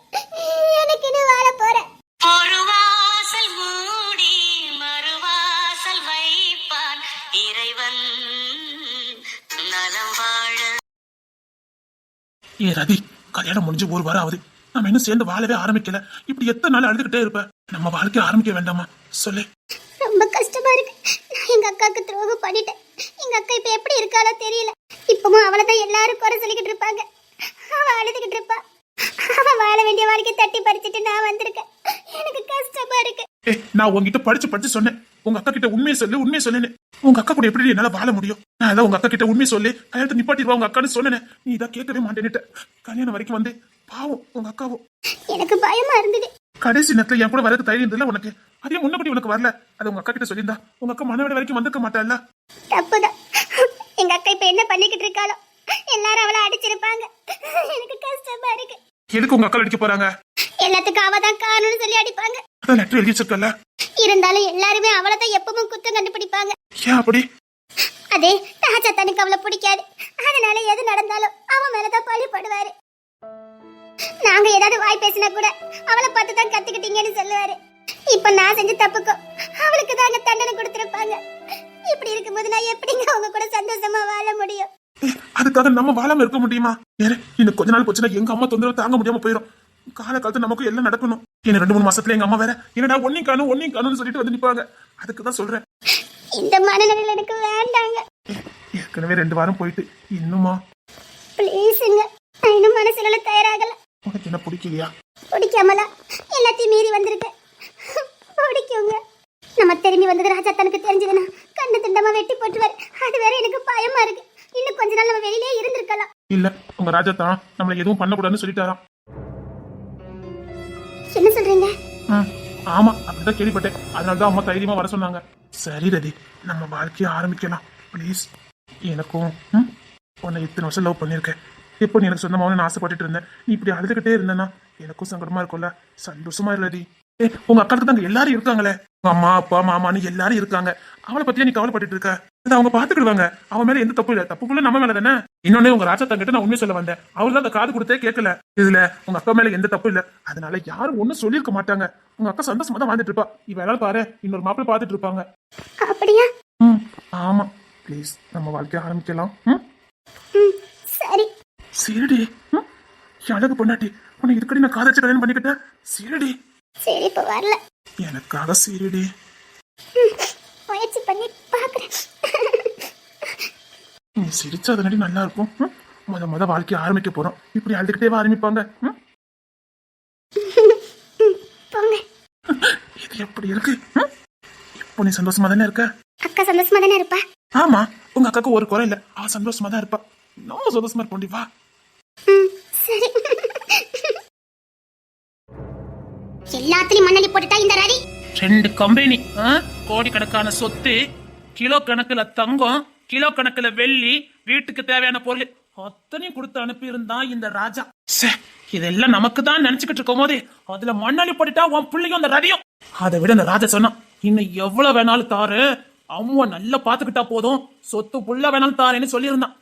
A: எனக்குன்னு வாழ போறேன்.
C: ஒரு வாசல் மூடி மறுவாசல் வைப்பான் இறைவன். நலம் வாழ.
B: ஏ ரதி, கல்யாணம் முடிஞ்சு ஒரு வாரம் ஆகுது. நம்ம இன்னும் சேர்ந்து வாழவே ஆரம்பிக்கல. இப்படி எத்தனை நாள் அழுதுகிட்டே இருப்ப? நம்ம வாழ்க்கைய ஆரம்பிக்க வேண்டாமா? சொல்லு.
A: ரொம்ப கஷ்டமா இருக்கு. நான் எங்க அக்காவுக்கு துரோகம் பண்ணிட்டேன். எங்க அக்கா இப்ப எப்படி இருக்காளோ தெரியல. இப்பவும் அவளதான் எல்லாரும் குறை சொல்லிக்கிட்டு இருப்பாங்க. அவ அழுதுகிட்டு இருப்பா. அவ வாழ வேண்டிய வாழ்க்கை தட்டி பறிச்சுட்டு நான் வந்திருக்கேன். எனக்கு கஷ்டமா இருக்கு.
B: நான் உங்ககிட்ட படிச்சு சொன்னேன், உங்க அக்கா கிட்ட உண்மையை சொல்லுன்னு. உங்க அக்கா கூட எப்படி என்னால வாழ முடியும்? நான் அதான் உங்க அக்கா கிட்ட உண்மையை சொல்லி கல்யாணத்தை நிப்பாட்டிடுவா உங்க அக்கான்னு சொன்னேன். நீ இதை கேட்கவே மாட்டேன்னுட்ட. கல்யாணம் வரைக்கும் வந்து பாவம் உங்க அக்காவும்.
A: எனக்கு பயமா இருந்தது.
B: கடைசி நேரத்துல என் கூட வரது தைரியம் இருந்ததுல உனக்கு. அதே முன்னபடி உனக்கு வரல. அது உங்க அக்கா கிட்ட சொல்லியிருந்தா உங்க அக்கா மனவிட வரைக்கும் வந்திருக்க மாட்டாள்ல.
A: தப்புதான். எங்க அக்கா இப்ப என்ன பண்ணிக்கிட்டு இருக்காளோ? எல்லாரும் அவளை அடிச்சிருப்பாங்க. எனக்கு கஷ்டமா இருக்கு.
B: எதுக்கு உங்க அக்கா அடிக்க போறாங்க?
A: எல்லாத்துக்கும் அவதான் காரணம்னு சொல்லி அடிப்பாங்க.
B: அதான் லெட்டர் எழுதி வச்சிருக்கல.
A: இருந்தாலும் எல்லாருமே அவளதான் எப்பவும் குத்தம் கண்டுபிடிப்பாங்க.
B: ஏன் அப்படி?
A: அதே ராஜா தனக்கு அவளை பிடிக்காது. அதனால எது நடந்தாலும் அவன் மேலதான் பழி படுவாரு. நாங்க ஏதாவது வாய் பேசினா கூட அவளை பார்த்து தான் கத்துக்கிட்டீங்கன்னு சொல்லுவாரு. இப்ப நான் செஞ்ச தப்புக்கும் அவளுக்கு தாங்க தண்டனை கொடுத்திருப்பாங்க. இப்படி இருக்கும்போது நான் எப்படிங்க அவங்க கூட சந்தோஷமா வாழ முடியும்?
B: அதுக்காக நம்ம வாழாம இருக்க முடியுமா? வேற இன்னும் கொஞ்ச நாள் போச்சுன்னா எங்க அம்மா தொந்தரவு தாங்க முடியாம போயிடும். காலகாலத்துல நமக்கு எல்லாம் நடக்கணும். இன்னும் 2-3 மாசத்துல எங்க அம்மா வேற என்னடா ஒன்னையும் காணும்னு சொல்லிட்டு வந்து நிப்பாங்க. அதுக்குதான் சொல்றேன்.
A: இந்த மனநிலையில எனக்கு வேண்டாங்க.
B: ஏற்கனவே 2 வாரம் போயிட்டு இன்னுமா?
A: ப்ளீஸுங்க, நான் இன்னும் மனசுல தயாராகல.
B: உனக்கு என்ன பிடிக்கலையா?
A: பிடிக்காமலா? எல்லாத்தையும் மீறி வந்திருக்கேன். பிடிக்குங்க. நம்ம திரும்பி வந்தது ராஜா தனக்கு தெரிஞ்சதுன்னா கண்ணு திண்டமா வெட்டி போட்டுவாரு. அது வேற எனக்கு பயமா இருக்கு. இன்னும் கொஞ்ச நாள் நம்ம வெளியிலே இருந்திருக்கலாம்.
B: இல்ல, உங்க ராஜா தான் நம்மள எதுவும் பண்ணக்கூடாதுன்னு சொல்லிட்டாராம்.
A: என்ன சொல்றீங்க?
B: ஆமா, அப்படிதான் கேள்விப்பட்டேன். அதனாலதான் அம்மா தைரியமா வர சொன்னாங்க. சரி ரதி, நம்ம வாழ்க்கைய ஆரம்பிக்கலாம் ப்ளீஸ். எனக்கும் உன்னை இத்தனை வருஷம் லவ் பண்ணிருக்கேன். இப்போ நீ எனக்கு சொந்தமானு ஆசைப்பட்டுட்டு இருந்தேன். நீ இப்படி அழுதுகிட்டே இருந்தேன்னா எனக்கும் சங்கடமா இருக்கும்ல. சந்தோஷமா இல்லடி. உங்க அக்காவுக்கு தாங்க எல்லாரும் இருக்காங்களே. உங்க அம்மா அப்பா மாமான்னு எல்லாரும் இருக்காங்க. அவளை பத்தியா நீ கவலைப்பட்டு இருக்க? அதை அவங்க பாத்துக்கிடுவாங்க. அவன் மேல எந்த தப்பு இல்ல. தப்புக்குள்ள நம்ம மேல தானே. இன்னொன்னு உங்க ராஜா தங்கிட்ட நான் உண்மையை சொல்ல வந்தேன். அவரு தான் அந்த காது கொடுத்தே கேட்கல. இதுல உங்க அக்கா மேல எந்த தப்பு இல்ல. அதனால யாரும் ஒண்ணும் சொல்லிருக்க மாட்டாங்க. உங்க அக்கா சந்தோஷமா தான் வாழ்ந்துட்டு இருப்பா. இவ எல்லாரும் பாரு, இன்னொரு மாப்பிள்ளை பாத்துட்டு இருப்பாங்க.
A: அப்படியா?
B: ஆமா, ப்ளீஸ் நம்ம வாழ்க்கைய ஆரம்பிக்கலாம்.
A: சரி
B: சரிடி. அழகு பொண்டாட்டி, உன்னை இதுக்கடி நான் காதலிச்சு கல்யாணம் பண்ணிக்கிட்டேன். சரிடி.
A: சரி, இப்ப வரல.
B: எனக்காக சரிடி.
A: முயற்சி பண்ணி பாக்குறேன்.
B: நீ சிரிச்சா அதனடி நல்லா இருக்கும். முத வாழ்க்கைய ஆரம்பிக்க போறோம். இப்படி அழுதுகிட்டே ஆரம்பிப்பாங்க.
A: போங்க.
B: இது எப்படி இருக்கு? இப்போ நீ சந்தோஷமா தானே இருக்க?
A: அக்கா சந்தோஷமா தானே இருப்பா?
B: ஆமா, உங்க அக்காக்கு ஒரு குறை இல்ல. அவ சந்தோஷமா தான் இருப்பா. நம்ம சந்தோஷமா இருப்போம். வா.
A: சரி. எல்லாத்துலயும் மண்ணலி போட்டுட்டா இந்த ரதி.
D: 2 கம்பெனி, கோடிக்கணக்கான சொத்து, கிலோ கணக்குல தங்கம், கிலோ கணக்குல வெள்ளி, வீட்டுக்கு தேவையான பொருள் அத்தனையும் கொடுத்து அனுப்பி இருந்தான் இந்த ராஜா. இதெல்லாம் நமக்கு தான் நினைச்சுக்கிட்டு இருக்கும் போது அதுல மண்ணாளி போட்டுட்டா உன் பிள்ளையும் அந்த ரதியும். அதை விட அந்த ராஜா சொன்னான், இன்னும் எவ்வளவு வேணாலும் தாரு, அம்மா நல்லா பாத்துக்கிட்டா போதும், சொத்து புள்ள வேணாலும் தாரேன்னு சொல்லியிருந்தான்.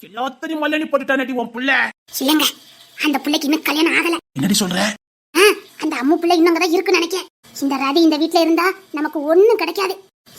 D: எல்லாத்தையும் மண்ணாளி போட்டுட்டானே உன் புள்ள.
A: இல்லங்க, அந்த பிள்ளைக்கு இன்னும் கல்யாணம் ஆகல.
B: என்னடி சொல்ற?
A: அந்த அம்மு பிள்ளை இன்னும் அங்கதான் இருக்குன்னு நினைக்கிறேன். இந்த ராதி இந்த வீட்ல இருந்தா நமக்கு ஒண்ணும் கிடைக்காது.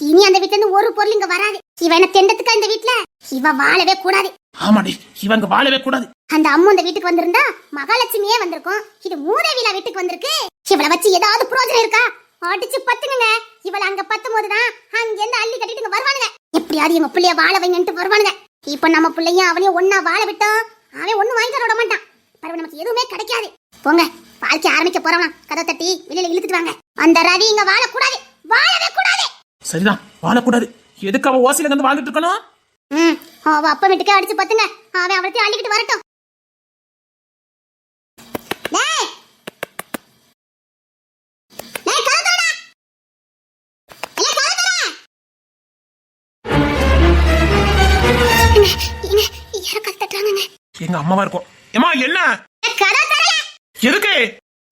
A: இனி அந்த வீட்ல இருந்து ஒரு பொருள் இங்க வராது. இவ என்ன தெண்டத்துக்கா இந்த வீட்ல? இவ வாழவே கூடாது.
D: ஆமாடி, இவங்க வாழவே கூடாது.
A: அந்த அம்மா அந்த வீட்டுக்கு வந்திருந்தா மகாலட்சுமியே வந்திருக்கும். இது மூதேவிலா வீட்டுக்கு வந்திருக்கு. இவளை வச்சு ஏதாவது பிரயோஜனம் இருக்கா? அடிச்சு பத்துங்க. இவளை அங்க பத்தும் போதுதான் அங்க இருந்து அள்ளி கட்டிட்டு வருவானுங்க. எப்படியாவது எங்க பிள்ளைய வாழ வைங்கன்ட்டு வருவானுங்க. இப்ப நம்ம பிள்ளையும் அவளையும் ஒன்னா வாழ விட்டோம். அவன் ஒண்ணு வாங்கி தர விட மாட்டான். பரவாயில்ல, நமக்கு எதுவுமே கிடைக்காது. போங்க, வாழ்க்கை ஆரம்பிக்க போறவனா கதை தட்டி வெளியில இழுத்துட்டு வாங்க. அந்த ரவி இங்க வாழக்கூடாது, வாழவே கூடாது.
D: சரிதான், வாழக்கூடாது. எதுக்கு அவ ஓசில இருந்து வாழ்ந்துட்டு இருக்கணும்?
A: அவ அப்ப வீட்டுக்கே அடிச்சு பத்துங்க. அவன் அவளத்தையும் அள்ளிக்கிட்டு வரட்டும். டேய், டேய், கதவு திறடா. எல்லாம் கதவு திற. யாரோ கதவு தட்டுறாங்கங்க.
D: எங்க அம்மாவா இருக்கும். ஏமா என்ன?
A: கதவு திறல.
D: எதுக்கு?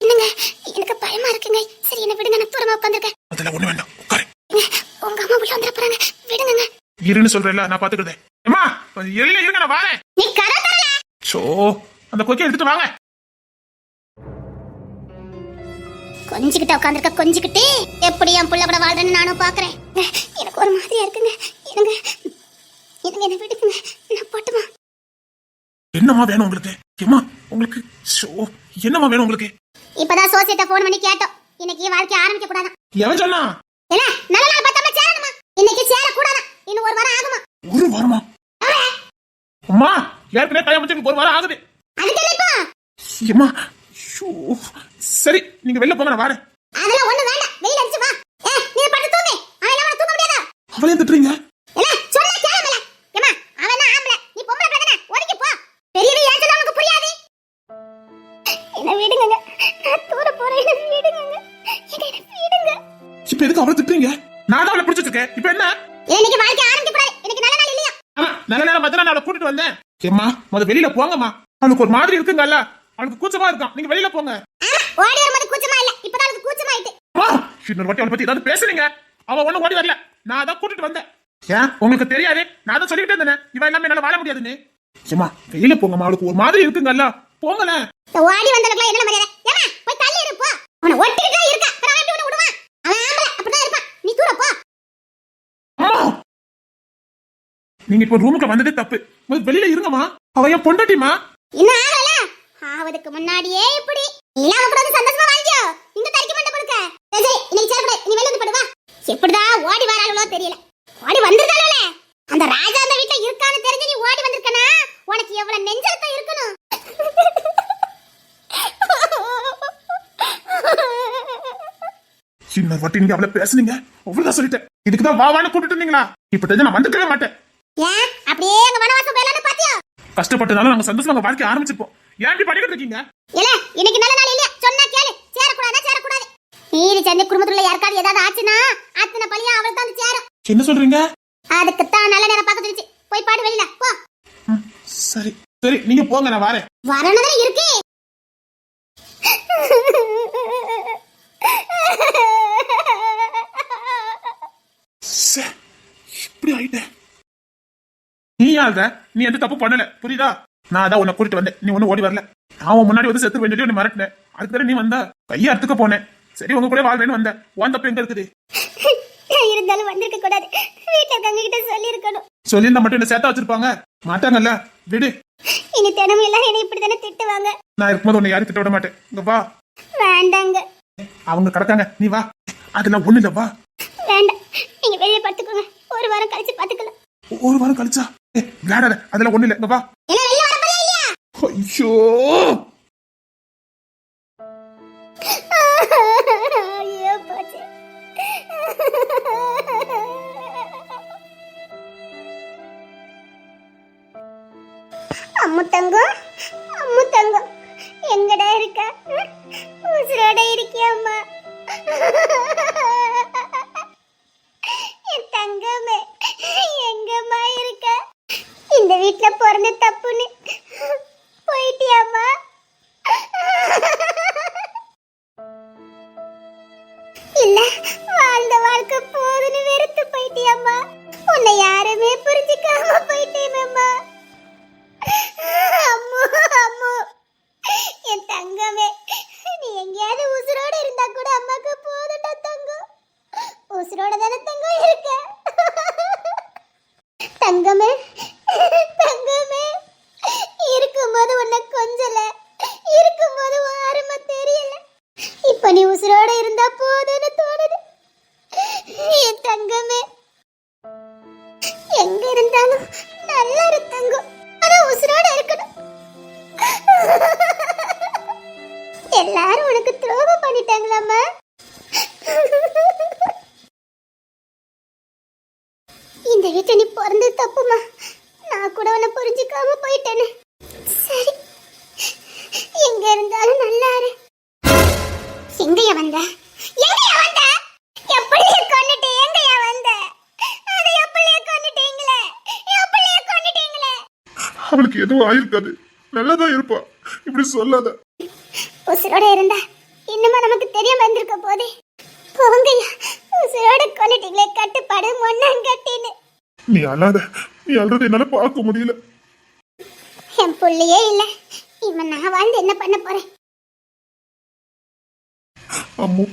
A: என்னங்க, எனக்கு பயமா இருக்குங்க. சரி, என்ன விடுங்க, நான் தூரமா உட்கார்ந்திருக்கேன்.
D: அதெல்லாம் ஒண்ணு வேண்டாம், உட்காரு.
A: உங்க அம்மா உள்ள வந்துட போறாங்க, விடுங்க.
D: இருன்னு சொல்றேன்ல, நான் பாத்துக்கிறேன். ஏமா இருங்க, நான் வரேன்.
A: நீ கதவு திறல.
D: சோ, அந்த கொக்கை எடுத்துட்டு வாங்க.
A: கொஞ்சிக்கிட்ட உட்காந்துருக்க, கொஞ்சிக்கிட்டு எப்படி என் புள்ள கூட வாழ்றேன்னு நானும் பாக்குறேன். எனக்கு ஒரு மாதிரியா இருக்குங்க. இருங்க, என்ன விடுங்க, நான் போட்டுமா.
D: என்னமா வேணும் உங்களுக்கு? ஏமா உங்களுக்கு சோ என்னமா வேணும் உங்களுக்கு?
A: இப்பதான் சோசியத்தை போன் பண்ணி கேட்டோம். இன்னைக்கு வாழ்க்கை ஆரம்பிக்க கூடாதான்.
D: எவன் சொன்னா?
A: என்ன நல்ல நாள் பார்த்தாம சேரணுமா? இன்னைக்கு சேர கூடாதான். இன்னும் ஒரு வாரம் ஆகுமா?
D: ஒரு வாரமா? அம்மா ஏற்கனவே கல்யாணம் முடிச்சு ஒரு வாரம் ஆகுது.
A: அதுக்கு என்ன இப்போ?
D: ஏமா சரி, நீங்க வெளில போங்க, நான் வரேன்.
A: அதெல்லாம் ஒண்ணு வேண்டாம், வெயில் அடிச்சு வா. நீ படுத்து தூங்கு. அவன் எல்லாம் தூங்க முடியாதா?
D: அவளையும் திட்டுறீங்க?
A: என்ன சொன்னா கேளமல. ஏமா, அவன் ஆம்பளை, நீ பொம்பளை பிள்ளை தானே, ஒதுங்கி போ. பெரியவே ஏஞ்சல உனக்கு புரியாது. என்ன விடுங்க, நான் தூர போறேன். என்ன விடுங்க, என்ன விடுங்க.
D: இப்ப எதுக்கு அவளை திட்டுறீங்க? நான் தான் அவளை பிடிச்சிட்டு இருக்கேன். இப்ப என்ன?
A: இன்னைக்கு வாழ்க்கை ஆரம்பிக்க கூடாது. இன்னைக்கு நல்ல நாள் இல்லையா?
D: நல்ல நேரம் பார்த்து நான் அவளை கூட்டிட்டு வந்தேன். ஏமா முத வெளியில போங்கம்மா. அவளுக்கு ஒரு மாதிரி இருக்குங்கல்ல, அவளுக்கு கூச்சமா இருக்கான். நீங்க வெளியில போங்க.
A: ஓடி வரும்போது கூச்சமா இல்ல, இப்பதான் அவளுக்கு கூச்சமாயிட்டு.
D: இன்னொரு வாட்டி அவளை பத்தி ஏதாவது பேசுறீங்க. அவ ஒண்ணு ஓடி வரல, நான் தான் கூட்டிட்டு வந்தேன். ஏன் உங்களுக்கு தெரியாது? நான் தான் சொல்லிக்கிட்டே இருந்தேன், இவன் எல்லாமே என்னால வாழ முடியாதுன்னு. ஏமா வெளியில போங்கம்மா, அவளுக்கு ஒரு மாதிரி இருக்குங்கல்ல, போங்கல.
A: ஓடி வந்தவங்கள என்ன மரியாதை? ஏமா போய் தள்ளி இரு போ. அவன ஒட்டிக்கிட்டே இருக்க, அப்புறம் எப்படி உன்னை விடுவான்? அவன் ஆம்பளை, அப்படிதான் இருப்பான். நீ தூர போ.
D: நீங்க இப்ப ரூமுக்கு வந்ததே தப்பு. வெளியில இருங்கம்மா. அவ என் பொண்டாட்டிமா.
A: இன்னும் ஆகல, ஆவதுக்கு முன்னாடியே இப்படி இல்லாம கூட சந்தோஷமா வாழ்ந்தியோ. இங்க தரிக்க மாட்டே கொடுக்க. சரி, இன்னைக்கு சேரக்கூடாது. நீ வெளிய வந்து படு வா. எப்படிதான் ஓடி வராளோ தெரியல. ஓடி வந்திருக்காளே. அந்த ராஜா அந்த வீட்ல இருக்கான்னு தெரிஞ்சு நீ ஓடி வந்திருக்கனா, உனக்கு எவ்வளவு நெஞ்சலத்தம் இருக்கணும்.
D: இன்னொரு வாட்டி நீங்க அவளை பேசுனீங்க, அவ்வளவுதான் சொல்லிட்டேன். இதுக்குதான் வாவான்னு கூப்பிட்டு இருந்தீங்களா? இப்ப தெரிஞ்சு நான் வந்துக்கவே மாட்டேன்.
A: ஏன் அப்படியே அங்க வனவாசம் போயலான்னு பாத்தியோ?
D: கஷ்டப்பட்டதால நாங்க சந்தோஷமா வாழ்க்கை ஆரம்பிச்சிருப்போம். ஏன் இப்படி பண்ணிக்கிட்டு இருக்கீங்க?
A: இல்ல, இன்னைக்கு நல்ல நாள் இல்லையா? சொன்னா கேளு. சேரக்கூடாதா? சேரக்கூடாது. நீதி செஞ்ச குடும்பத்துல யாருக்காவது ஏதாவது ஆச்சுன்னா அத்தனை பழியா அவளுக்கு தான் சேரும்.
D: என்ன சொல்றீங்க?
A: அதுக்கு தான் நல்ல நேரம் பார்க்க தெரிஞ்சு. போய் பாடு வெளியில போ.
D: சரி சரி, நீங்க போங்க, நான் வரேன்.
A: வரணும்னு இருக்கு.
D: இப்படி ஆயிட்டேன். நீ யாருத? நீ எந்த தப்பு பண்ணல, புரியுதா? நான் அதான் உன்னை கூட்டிட்டு வந்தேன், நீ ஒண்ணு ஓடி வரல. நான் உன் முன்னாடி வந்து செத்து வேண்டிய நீ மிரட்டினேன். அதுக்கு தானே நீ வந்த. கையை அறுத்துக்க போனேன். சரி, உங்க கூட வாழ்றேன்னு வந்தேன். உன் தப்பு எங்க இருக்குது?
A: இருந்தாலும் வந்திருக்க கூடாது. வீட்டுல இருக்கவங்க கிட்ட சொல்லி இருக்கணும்.
D: சொல்லியிருந்தா மட்டும் என்ன சேர்த்தா வச்சிருப்பாங்க மாட்டாங்கல்ல. விடு.
A: இனி தினமும் எல்லாம் என்ன இப்படித்தானே திட்டுவாங்க.
D: நான் இருக்கும்போது உன்னை யாரும் திட்ட விட மாட்டேன். இங்க வா.
A: வேண்டாங்க.
D: அவங்க கிடக்காங்க, நீ வா. அதெல்லாம் ஒண்ணு இல்ல, வா.
A: வேண்டாம், நீங்க வெளியே படுத்துக்கோங்க. ஒரு வாரம் கழிச்சு பாத்துக்கலாம்.
D: ஒரு வாரம் கழிச்சா? விளையாடாத, அதெல்லாம் ஒண்ணு இல்ல, இங்க வா.
A: எல்லாம் வெளிய வர போறியா இல்லையா?
D: ஐயோ,
A: ஐயோ போச்சு. அம்மு தங்கம், அம்மு தங்கம், எங்கடா இருக்க? உசுரோட இருக்கியம்மா? என் தங்கமே, எங்கம்மா இருக்க? இந்த வீட்ல பிறந்த தப்புன்னு போயிட்டியாம்மா? இல்ல, வாழ்ந்த வாழ்க்கை போதுன்னு வெறுத்து போயிட்டியாம்மா? உன்னை யாருமே புரிஞ்சுக்காம போயிட்டேமேம்மா. அம்மு, அம்மு, என் தங்கமே, நீ எங்கேயாவது உசுரோட இருந்தா கூட அம்மாக்கு போதும்டா தங்கம். உசுரோட தானே தங்கம் இருக்க? தங்கமே, தங்கமே, இருக்கும்போது உன்னை இருந்தாலும் நல்லா இரு தங்கம். ஆனா உசுரோட இருக்கணும். எல்லாரும் உனக்கு துரோகம் பண்ணிட்டாங்களாம்மா? இந்த வீட்டை நீ பிறந்தது தப்புமா. நான் கூட உன்னை புரிஞ்சுக்காம போயிட்டேன்னு. சரி, எங்க இருந்தாலும் நல்லா இரு. எங்கயா வந்த? எங்கயா வந்த? எப்படியே கொன்னுட்டு எங்கயா வந்த? அது எப்படியே கொன்னுட்டீங்களே, எப்படியே கொன்னுட்டீங்களே.
B: அவளுக்கு எதுவும் ஆயிருக்காது, நல்லாதான் இருப்பா. இப்படி சொல்லாத.
A: உசுரோட இருந்தா இன்னுமா நமக்கு தெரியாம இருந்திருக்க போதே. போங்கய்யா, உசுரோட கொன்னுட்டீங்களே, கட்டுப்பாடு மொன்னாங்கட்டின்னு.
B: நீ அழாத, நீ அழுறது என்னால பார்க்க முடியல.
A: என் புள்ளையே இல்ல, இவன் நான் வாழ்ந்து என்ன பண்ண போறேன்?
B: அம்மு,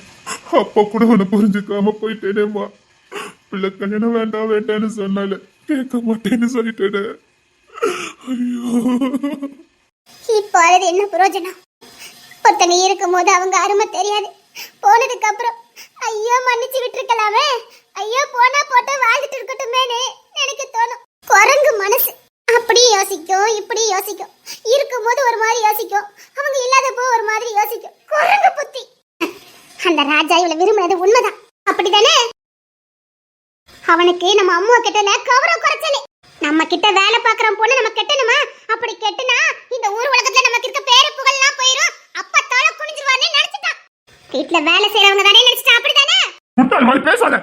B: அப்பா கூட உன்னை புரிஞ்சுக்காம போயிட்டேனேம்மா. பிள்ளை கல்யாணம் வேண்டாம் வேண்டாம்னு சொன்னால கேட்க மாட்டேன்னு சொல்லிட்டேனே. ஐயோ,
A: இப்போ அழுது என்ன பிரயோஜனம்? ஒருத்தங்க இருக்கும் போது அவங்க அருமை தெரியாது. போனதுக்கு அப்புறம் ஐயோ மன்னிச்சு விட்டுருக்கலாமே, ஐயோ போனா போட்டு வாழ்ந்துட்டு இருக்கட்டுமேனு எனக்கு தோணும். குரங்கு மனசு அப்படி யோசிக்கும், இப்படி யோசிக்கும். இருக்கும் போது ஒரு மாதிரி யோசிக்கும், அவங்க இல்லாதப்போ ஒரு மாதிரி யோசிக்கும். குரங்கு புத்தி. அந்த ராஜா இவளை விரும்பினது உண்மைதான், அப்படிதானே? அவனுக்கு நம்ம அம்மா கிட்ட கௌரவ குறைச்சலே. நம்ம கிட்ட வேலை பாக்குற பொண்ணு நம்ம கெட்டணுமா? அப்படி கெட்டுனா இந்த ஊர் உலகத்துல நமக்கு இருக்க பேரு புகழ்லாம் போயிரும். அப்பா தோள குனிஞ்சிருவானே நினைச்சிட்டான். வீட்ல வேலை செய்யறவங்க தானே நினைச்சிட்டா, அப்படிதானே?
B: முட்டாள் மாதிரி பேசாத.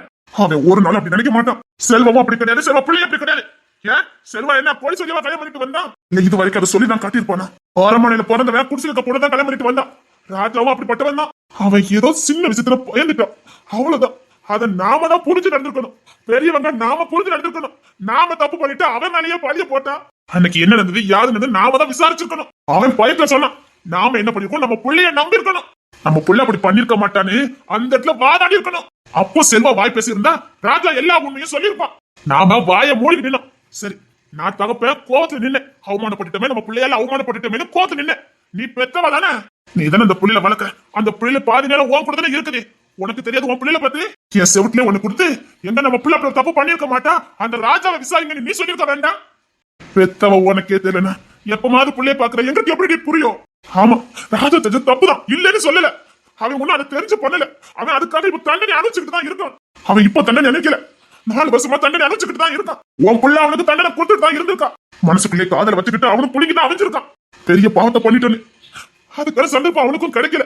B: அவன் ஒரு நாள் அப்படி நினைக்க மாட்டான். செல்வமும் அப்படி கிடையாது, செல்வ பிள்ளை அப்படி கிடையாது. ஏன் செல்வா என்ன போலீஸ் சொல்லிவா கல்யாணம் பண்ணிட்டு வந்தான்? இல்ல இது வரைக்கும் அதை சொல்லி தான் காட்டியிருப்பானா? ஆரம்பனையில பிறந்தவன் குடிசிருக்க பொண்ணு தான் கல்யாணம் பண்ணிட்டு வந்தான். ராஜாவும் அப்படிப்பட்டவன் தான். அவன் ஏதோ சின்ன விஷயத்துல பயந்துட்டான், அவ்வளவுதான். அதை நாம தான் புரிஞ்சு நடந்திருக்கணும். பெரியவங்க நாம புரிஞ்சு நடந்திருக்கணும். நாம தப்பு பண்ணிட்டு அவன் மேலேயே பழிய போட்டான். அன்னைக்கு என்ன நடந்தது, யாரு நடந்தது நாம தான் விசாரிச்சிருக்கணும். அவன் பயத்துல சொன்னான், நாம என்ன பண்ணிருக்கோம், நம்ம புள்ளைய நம்பி இருக்கணும். நம்ம புள்ள அப்படி பண்ணிருக்க மாட்டான்னு அந்த இடத்துல வாதாடி இருக்கணும். அப்போ செல்வா வாய் பேசி இருந்தா ராஜா எல்லா உண்மையும் சொல்லியிருப்பான். நாம வாய மூடி நின்னோம். சரி, நான் தகப்ப கோவத்துல நின்ன, அவமானப்பட்டுட்டமே, நம்ம பிள்ளையால அவமானப்பட்டுட்டமே கோவத்துல நின்ன. நீ பெத்தவ தானே, நீ தானே அந்த புள்ளையில வளர்க்க. அந்த புள்ளையில பாதி நேரம் உன் கூட தானே இருக்குது. உனக்கு தெரியாது உன் பிள்ளைல பத்தி? என் செவத்துல உனக்கு கொடுத்து எங்க நம்ம பிள்ளை அப்படி தப்பு பண்ணிருக்க மாட்டா, அந்த ராஜாவை விசாரிங்க நீ சொல்லிருக்க வேண்டாம். பெத்தவ உனக்கே தெரியலனா எப்பமாவது பிள்ளைய பாக்குற எங்களுக்கு எப்படி புரியும்? ஆமா, ராஜா தெரிஞ்ச தப்புதான், இல்லன்னு சொல்லல. அவன் ஒன்னும் அதை தெரிஞ்சு பண்ணல. அவன் அதுக்காக இப்ப தண்டனை அனுப்பிச்சுக்கிட்டு தான் இருக்கான். அவன் இப்ப தண்டனை நினைக்கல, 4 வருஷமா தண்டனை அனுப்பிச்சுக்கிட்டு தான் இருக்கான். உன் பிள்ளை அவனுக்கு தண்டனை கொடுத்துட்டு தான் இருந்திருக்கான். மனசுக்குள்ளே காதல வச்சுக்கிட்டு அவனும் புள்ளிக்கிட்டு அமைஞ்சிருக்கான். பெரிய பாவத்தை பண்ணிட்டோன்னு அதுக்கான சந்தர்ப்பம் அவனுக்கும் கிடைக்கல.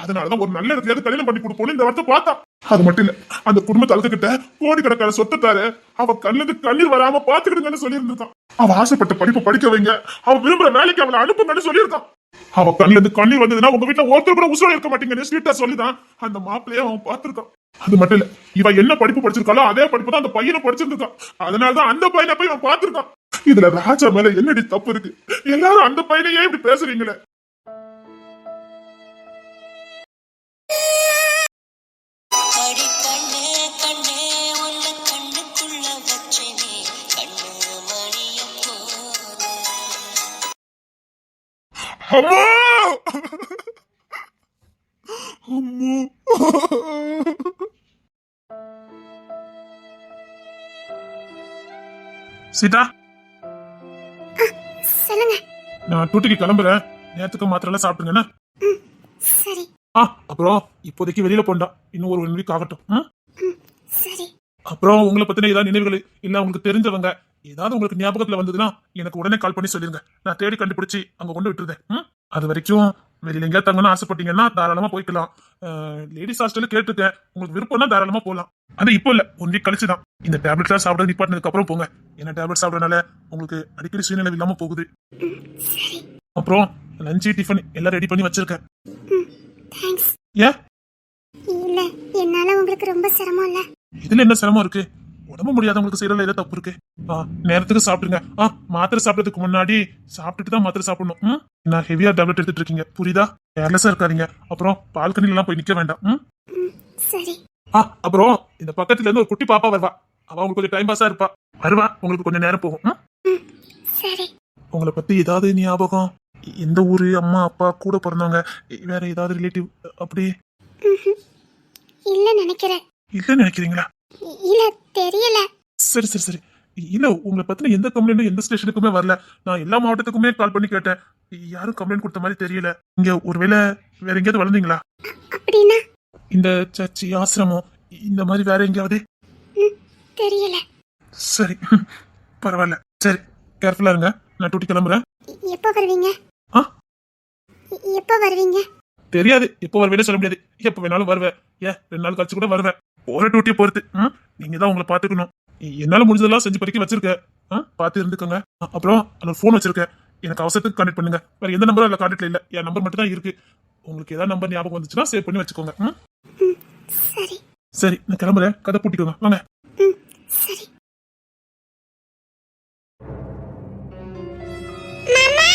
B: அதனாலதான் ஒரு நல்ல இடத்துல கல்யாணம் பண்ணி கொடுப்போம் இந்த வார்த்தை பார்த்தா. அது மட்டும் இல்ல, அந்த குடும்பத்தை அழுதுகிட்ட கோடிக்கணக்கான சொத்தத்தாரு அவ கண்ணுக்கு கண்ணீர் வராம பாத்துக்கிடுங்கன்னு சொல்லி இருந்திருக்கான். அவ ஆசைப்பட்ட படிப்பு படிக்க வைங்க, அவ விரும்புற வேலைக்கு அவளை அனுப்புங்கன்னு சொல்லியிருக்கான். அவ கண்ணுல இருந்து கண்ணீர் வந்ததுன்னா உங்க வீட்டுல ஒருத்தர் கூட உசுரோட இருக்க மாட்டீங்கன்னு ஸ்வீட்டா சொல்லிதான் அந்த மாப்பிள்ளைய அவன் பார்த்திருக்கான். அது மட்டும் இல்ல, இவ என்ன படிப்பு படிச்சிருக்காளோ அதே படிப்பு தான் அந்த பையனை படிச்சிருக்கான். அதனாலதான் அந்த பையனை போய் அவன் பார்த்திருக்கான். இதுல ராஜா மேல என்னடி தப்பு இருக்கு? எல்லாரும் அந்த பையனையே இப்படி பேசுறீங்களே. அம்மா அம்மா சீதா,
A: சொல்லுங்க.
B: நான் டூட்டிக்கு கிளம்புறேன். நேரத்துக்கு மாத்திரம் சாப்பிட்டுங்கண்ணா.
A: சரி.
B: அப்புறம் இப்போதைக்கு வெளியில போண்டா, இன்னும் ஒரு 1 வீக் ஆகட்டும்.
A: சரி.
B: அப்புறம் உங்களை பத்தின ஏதாவது நினைவுகள் இல்ல உங்களுக்கு தெரிஞ்சவங்க ஏதாவது உங்களுக்கு ஞாபகத்துல வந்ததுன்னா எனக்கு உடனே கால் பண்ணி சொல்லிருங்க. நான் தேடி கண்டுபிடிச்சு அங்க கொண்டு விட்டுருந்தேன். அது வரைக்கும் வெளியில எங்கேயா தங்கணும்னு ஆசைப்பட்டீங்கன்னா தாராளமா போய்க்கலாம். லேடிஸ் ஹாஸ்டல் கேட்டிருக்கேன், உங்களுக்கு விருப்பம்னா தாராளமா போகலாம். அது இப்போ இல்ல, 1 வீக் கழிச்சுதான். இந்த டேப்லெட்லாம் சாப்பிட நிப்பாட்டினதுக்கு அப்புறம் போங்க. ஏன்னா டேப்லெட் சாப்பிடறதுனால உங்களுக்கு அடிக்கடி சுயநிலை இல்லாம போகுது. அப்புறம் லஞ்ச் டிஃபன் எல்லாம் ரெடி பண்ணி வச்சிருக்கேன்.
A: தேங்க்ஸ்.
B: ஏன்
A: இல்ல, என்னால உங்களுக்கு ரொம்ப சிரமம் இல்ல.
B: இதுல என்ன சிரமம் இருக்கு? உடம்பு முடியாதவங்களுக்கு செய்யறதுல ஏதோ தப்பு இருக்கு? நேரத்துக்கு சாப்பிடுங்க. மாத்திரை சாப்பிடறதுக்கு முன்னாடி சாப்பிட்டுட்டு தான் மாத்திரை சாப்பிடணும். நான் ஹெவியா டேப்லெட் எடுத்துட்டு இருக்கீங்க, புரியுதா? கேர்லெஸ்ஸா இருக்காதீங்க. அப்புறம் பால்கனில எல்லாம் போய் நிக்க வேண்டாம்.
A: சரி.
B: அப்புறம் இந்த பக்கத்துல இருந்து ஒரு குட்டி பாப்பா வருவா. அவ உங்களுக்கு கொஞ்சம் டைம் பாஸா இருப்பா. வருவா, உங்களுக்கு கொஞ்சம் நேரம் போகும்.
A: சரி.
B: உங்களை பத்தி ஏதாவது ஞாபகம், எந்த ஊரு, அம்மா அப்பா கூட பிறந்தவங்க, வேற ஏதாவது ரிலேட்டிவ் அப்படி?
A: இல்ல நினைக்கிறேன்.
B: இல்ல நினைக்கிறீங்களா?
A: இல்ல தெரியல.
B: சரி சரி சரி, இல்ல உங்களை பத்தின எந்த கம்ப்ளைண்டும் எந்த ஸ்டேஷனுக்குமே வரல. நான் எல்லா மாவட்டத்துக்குமே கால் பண்ணி கேட்டேன். யாரும் கம்ப்ளைண்ட் கொடுத்த மாதிரி தெரியல. இங்க ஒருவேளை வேற எங்கேயாவது வளர்ந்தீங்களா?
A: அப்படின்னா
B: இந்த சர்ச்சி ஆசிரமம் இந்த மாதிரி வேற எங்கேயாவது?
A: தெரியல.
B: சரி பரவாயில்ல. சரி கேர்ஃபுல்லா இருங்க. நான் டூட்டி கிளம்புறேன்.
A: எப்போ வருவீங்க?
B: ஆ?
A: எப்போ வருவீங்க?
B: தெரியாது. எப்போ வருவேன்னு சொல்ல முடியாது. எப்போ வேணாலும் வருவேன். 2 நாள் கழிச்சு கூட வருவேன். போற டியூட்டியை பொறுத்து. நீங்க தான் உங்களை பாத்துக்கணும். என்னால முடிஞ்சதெல்லாம் செஞ்சு படிக்க வச்சிருக்கேன். பார்த்து இருந்துக்கோங்க. அப்புறம் அந்த ஃபோன் வச்சிருக்கேன். எனக்கு அவசரத்துக்கு கான்டெக்ட் பண்ணுங்க. வேற எந்த நம்பரும் இல்ல, கான்டெக்ட்ல இல்ல. என் நம்பர் மட்டும் தான் இருக்கு. உங்களுக்கு ஏதாவது நம்பர் ஞாபகம் வந்துச்சுன்னா சேவ் பண்ணி வச்சுக்கோங்க.
A: சரி
B: சரி நான் கிளம்புறேன். கதை பூட்டிக்கோங்க. வாங்க.
A: சரி. மாமா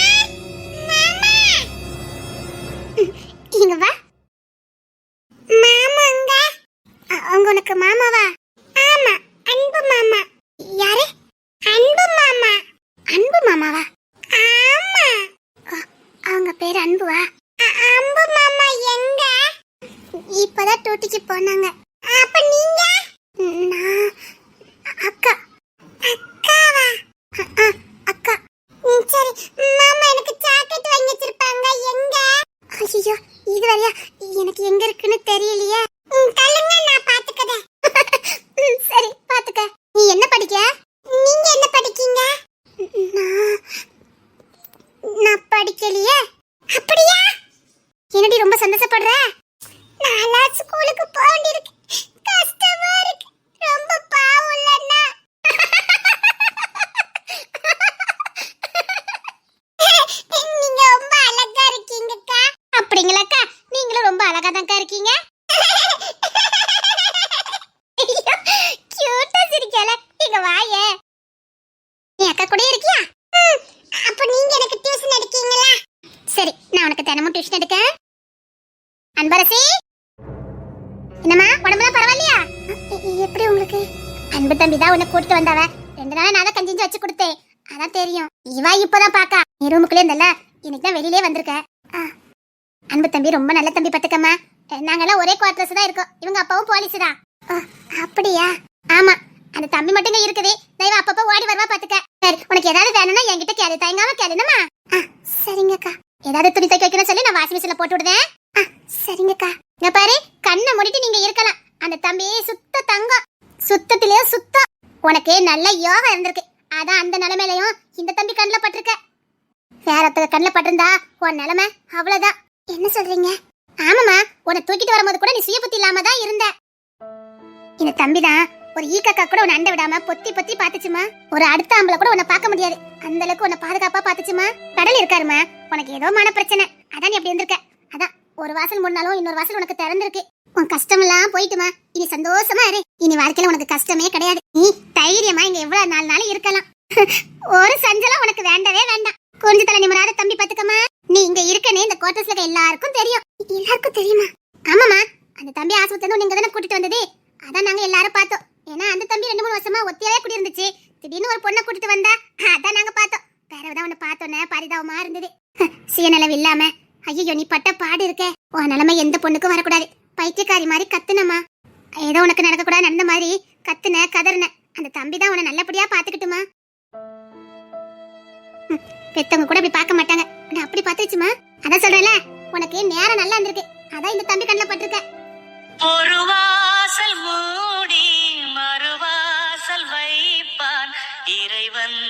A: மாமா இங்க வா. மாமாங்க. அவங்க உனக்கு மாமாவா? ஆமா, அன்பு மாமா. யாரு? அன்பு மாமா. அன்பு மாமாவா? ஆமா. அவங்க பேர் அன்புவா? அன்பு மாமா எங்க? இப்பதான் டூட்டிக்கு போனாங்க. அப்ப நீங்க? நான் அக்கா. அக்காவா? அக்கா. சரி மாமா எனக்கு சாக்லேட் வாங்கி வச்சிருப்பாங்க. எங்க? ஐயோ இது வரையா எனக்கு எங்க இருக்குன்னு தெரியலையே. தள்ளுங்க நான் பாத்துக்கறேன். சரி பாத்துக்க. நீ என்ன படிக்க? நீங்க என்ன படிக்கீங்க? நான் படிக்கலையே. அப்படியா? என்னடி ரொம்ப சந்தோஷப்படுற? நாளா ஸ்கூலுக்கு போக வேண்டியிருக்கு. கஷ்டமா இருக்கு. ரொம்ப பாவம் இல்லன்னா. நீங்க ரொம்ப அழகா இருக்கீங்கக்கா. அப்படிங்களாக்கா? நீங்களும் ரொம்ப அழகா தான்க்கா இருக்கீங்க. கியூட்டா சிரிக்கல. இங்க வாயே. நீ அக்கா கூட இருக்கியா? அப்ப நீங்க எனக்கு டியூஷன் எடுக்கீங்களா? சரி நான் உனக்கு தினமும் டியூஷன் எடுக்கேன். அன்பரசி என்னம்மா உடம்புலாம் பரவாயில்லையா? எப்படி உங்களுக்கு? அன்பு தம்பி தான் உன்னை கூட்டிட்டு வந்தவ. 2 நாளா நான் தான் கஞ்சிஞ்சு வச்சு கொடுத்தேன். அதான் தெரியும். இவா இப்பதான் பாக்கா. நீ ரூமுக்குள்ளே இருந்தல, இன்னைக்கு தான் வெளியிலே வந்திருக்க. அன்பு தம்பி ரொம்ப நல்ல தம்பி பத்துக்கம்மா. நாங்கெல்லாம் ஒரே குவார்டர்ஸ் தான் இருக்கோம். இவங்க அப்பாவும் போலீஸ் தான். அப்படியா? ஆமா. அந்த தம்பி மட்டும் இங்க இருக்குது. தெய்வம் அப்பப்போ ஓடி வருவா பாத்துக்க. சரி உனக்கு ஏதாவது வேணும்னா என்கிட்ட கேளு. தயங்காம கேளுமா? சரிங்கக்கா. ஏதாவது துணி துவைக்க வைக்கணும் சொல்லி நான் வாஷிங் மிஷின்ல போட்டு விடுதேன். சரிங்கக்கா. இங்க பாரு, கண்ணை மூடிட்டு நீங்க இருக்கலாம். அந்த தம்பி சுத்த தங்கம். சுத்தத்திலே சுத்தம். உனக்கு நல்ல யோகம் இருந்திருக்கு. அதான் அந்த நிலைமையிலையும் இந்த தம்பி கண்ணுல பட்டிருக்க. வேற கண்ணுல பட்டிருந்தா உன் நிலைமை அவ்வளவுதான். என்ன சொல்றீங்க? ஆமாமா, உன்னை தூக்கிட்டு வரும்போது கூட நீ சுய புத்தி இல்லாம தான் இருந்த. இந்த தம்பிதான் ஒரு ஈக்காக்கா கூட உன்னை அண்டை விடாம பொத்தி பொத்தி பாத்துச்சுமா. ஒரு அடுத்த ஆம்பளை கூட உன்னை பார்க்க முடியாது. அந்த அளவுக்கு உன்னை பாதுகாப்பா பாத்துச்சுமா. கடல் இருக்காருமா. உனக்கு ஏதோ மன பிரச்சனை, அதான் நீ அப்படி இருந்திருக்க. அதான் ஒரு வாசல் முன்னாலும் இன்னொரு வாசல் உனக்கு திறந்திருக்கு. உன் கஷ்டம் எல்லாம் போயிட்டுமா. இனி சந்தோஷமா இரு. இனி வாழ்க்கையில உனக்கு கஷ்டமே கிடையாது. நீ தைரியமா இங்க எவ்வளவு நாள் இருக்கலாம். ஒரு சஞ்சலம் உனக்கு வேண்டவே வேண்டாம். கொஞ்ச தலை நிமிராத தம்பி பாத்துக்கமா. நீ இங்க இருக்கனே இந்த குவார்டர்ஸ்ல இருக்க எல்லாருக்கும் தெரியும். எல்லாருக்கும் தெரியுமா? ஆமாமா. அந்த தம்பி ஆஸ்பத்திரி நீங்க தானே கூட்டிட்டு வந்தது. அதான் நாங்க எல்லாரும் பார்த்தோம். ஏன்னா அந்த தம்பி 2-3 வருஷமா ஒத்தியாவே குடி இருந்துச்சு. திடீர்னு ஒரு பொண்ணை கூட்டிட்டு வந்தா அதான் நாங்க பார்த்தோம். வேறதான் ஒண்ணு பார்த்தோன்னே பரிதாபமா இருந்தது. சுயநலவு இல்லாம ஐயோ நீ பட்ட பாடு இருக்க. உன் நிலைமை எந்த பொண்ணுக்கும் வரக்கூடாது. பைத்தியக்காரி மாதிரி கத்துனமா. ஏதோ உனக்கு நடக்க கூடாது நடந்த மாதிரி கத்துன கதறின. அந்த தம்பி தான் உன்னை நல்லபடியா பாத்துக்கிட்டுமா. பெத்தவங்க கூட அப்படி பார்க்க மாட்டாங்க. உன்னை அப்படி பாத்துச்சுமா. அதான் சொல்றேன்ல, உனக்கு நேரம் நல்லா இருந்திருக்கு. அதான் இந்த தம்பி கண்ணுல பட்டிருக்க.
C: ஒரு வாசல் மூடி மறுவாசல் வைப்பான் இறைவன்.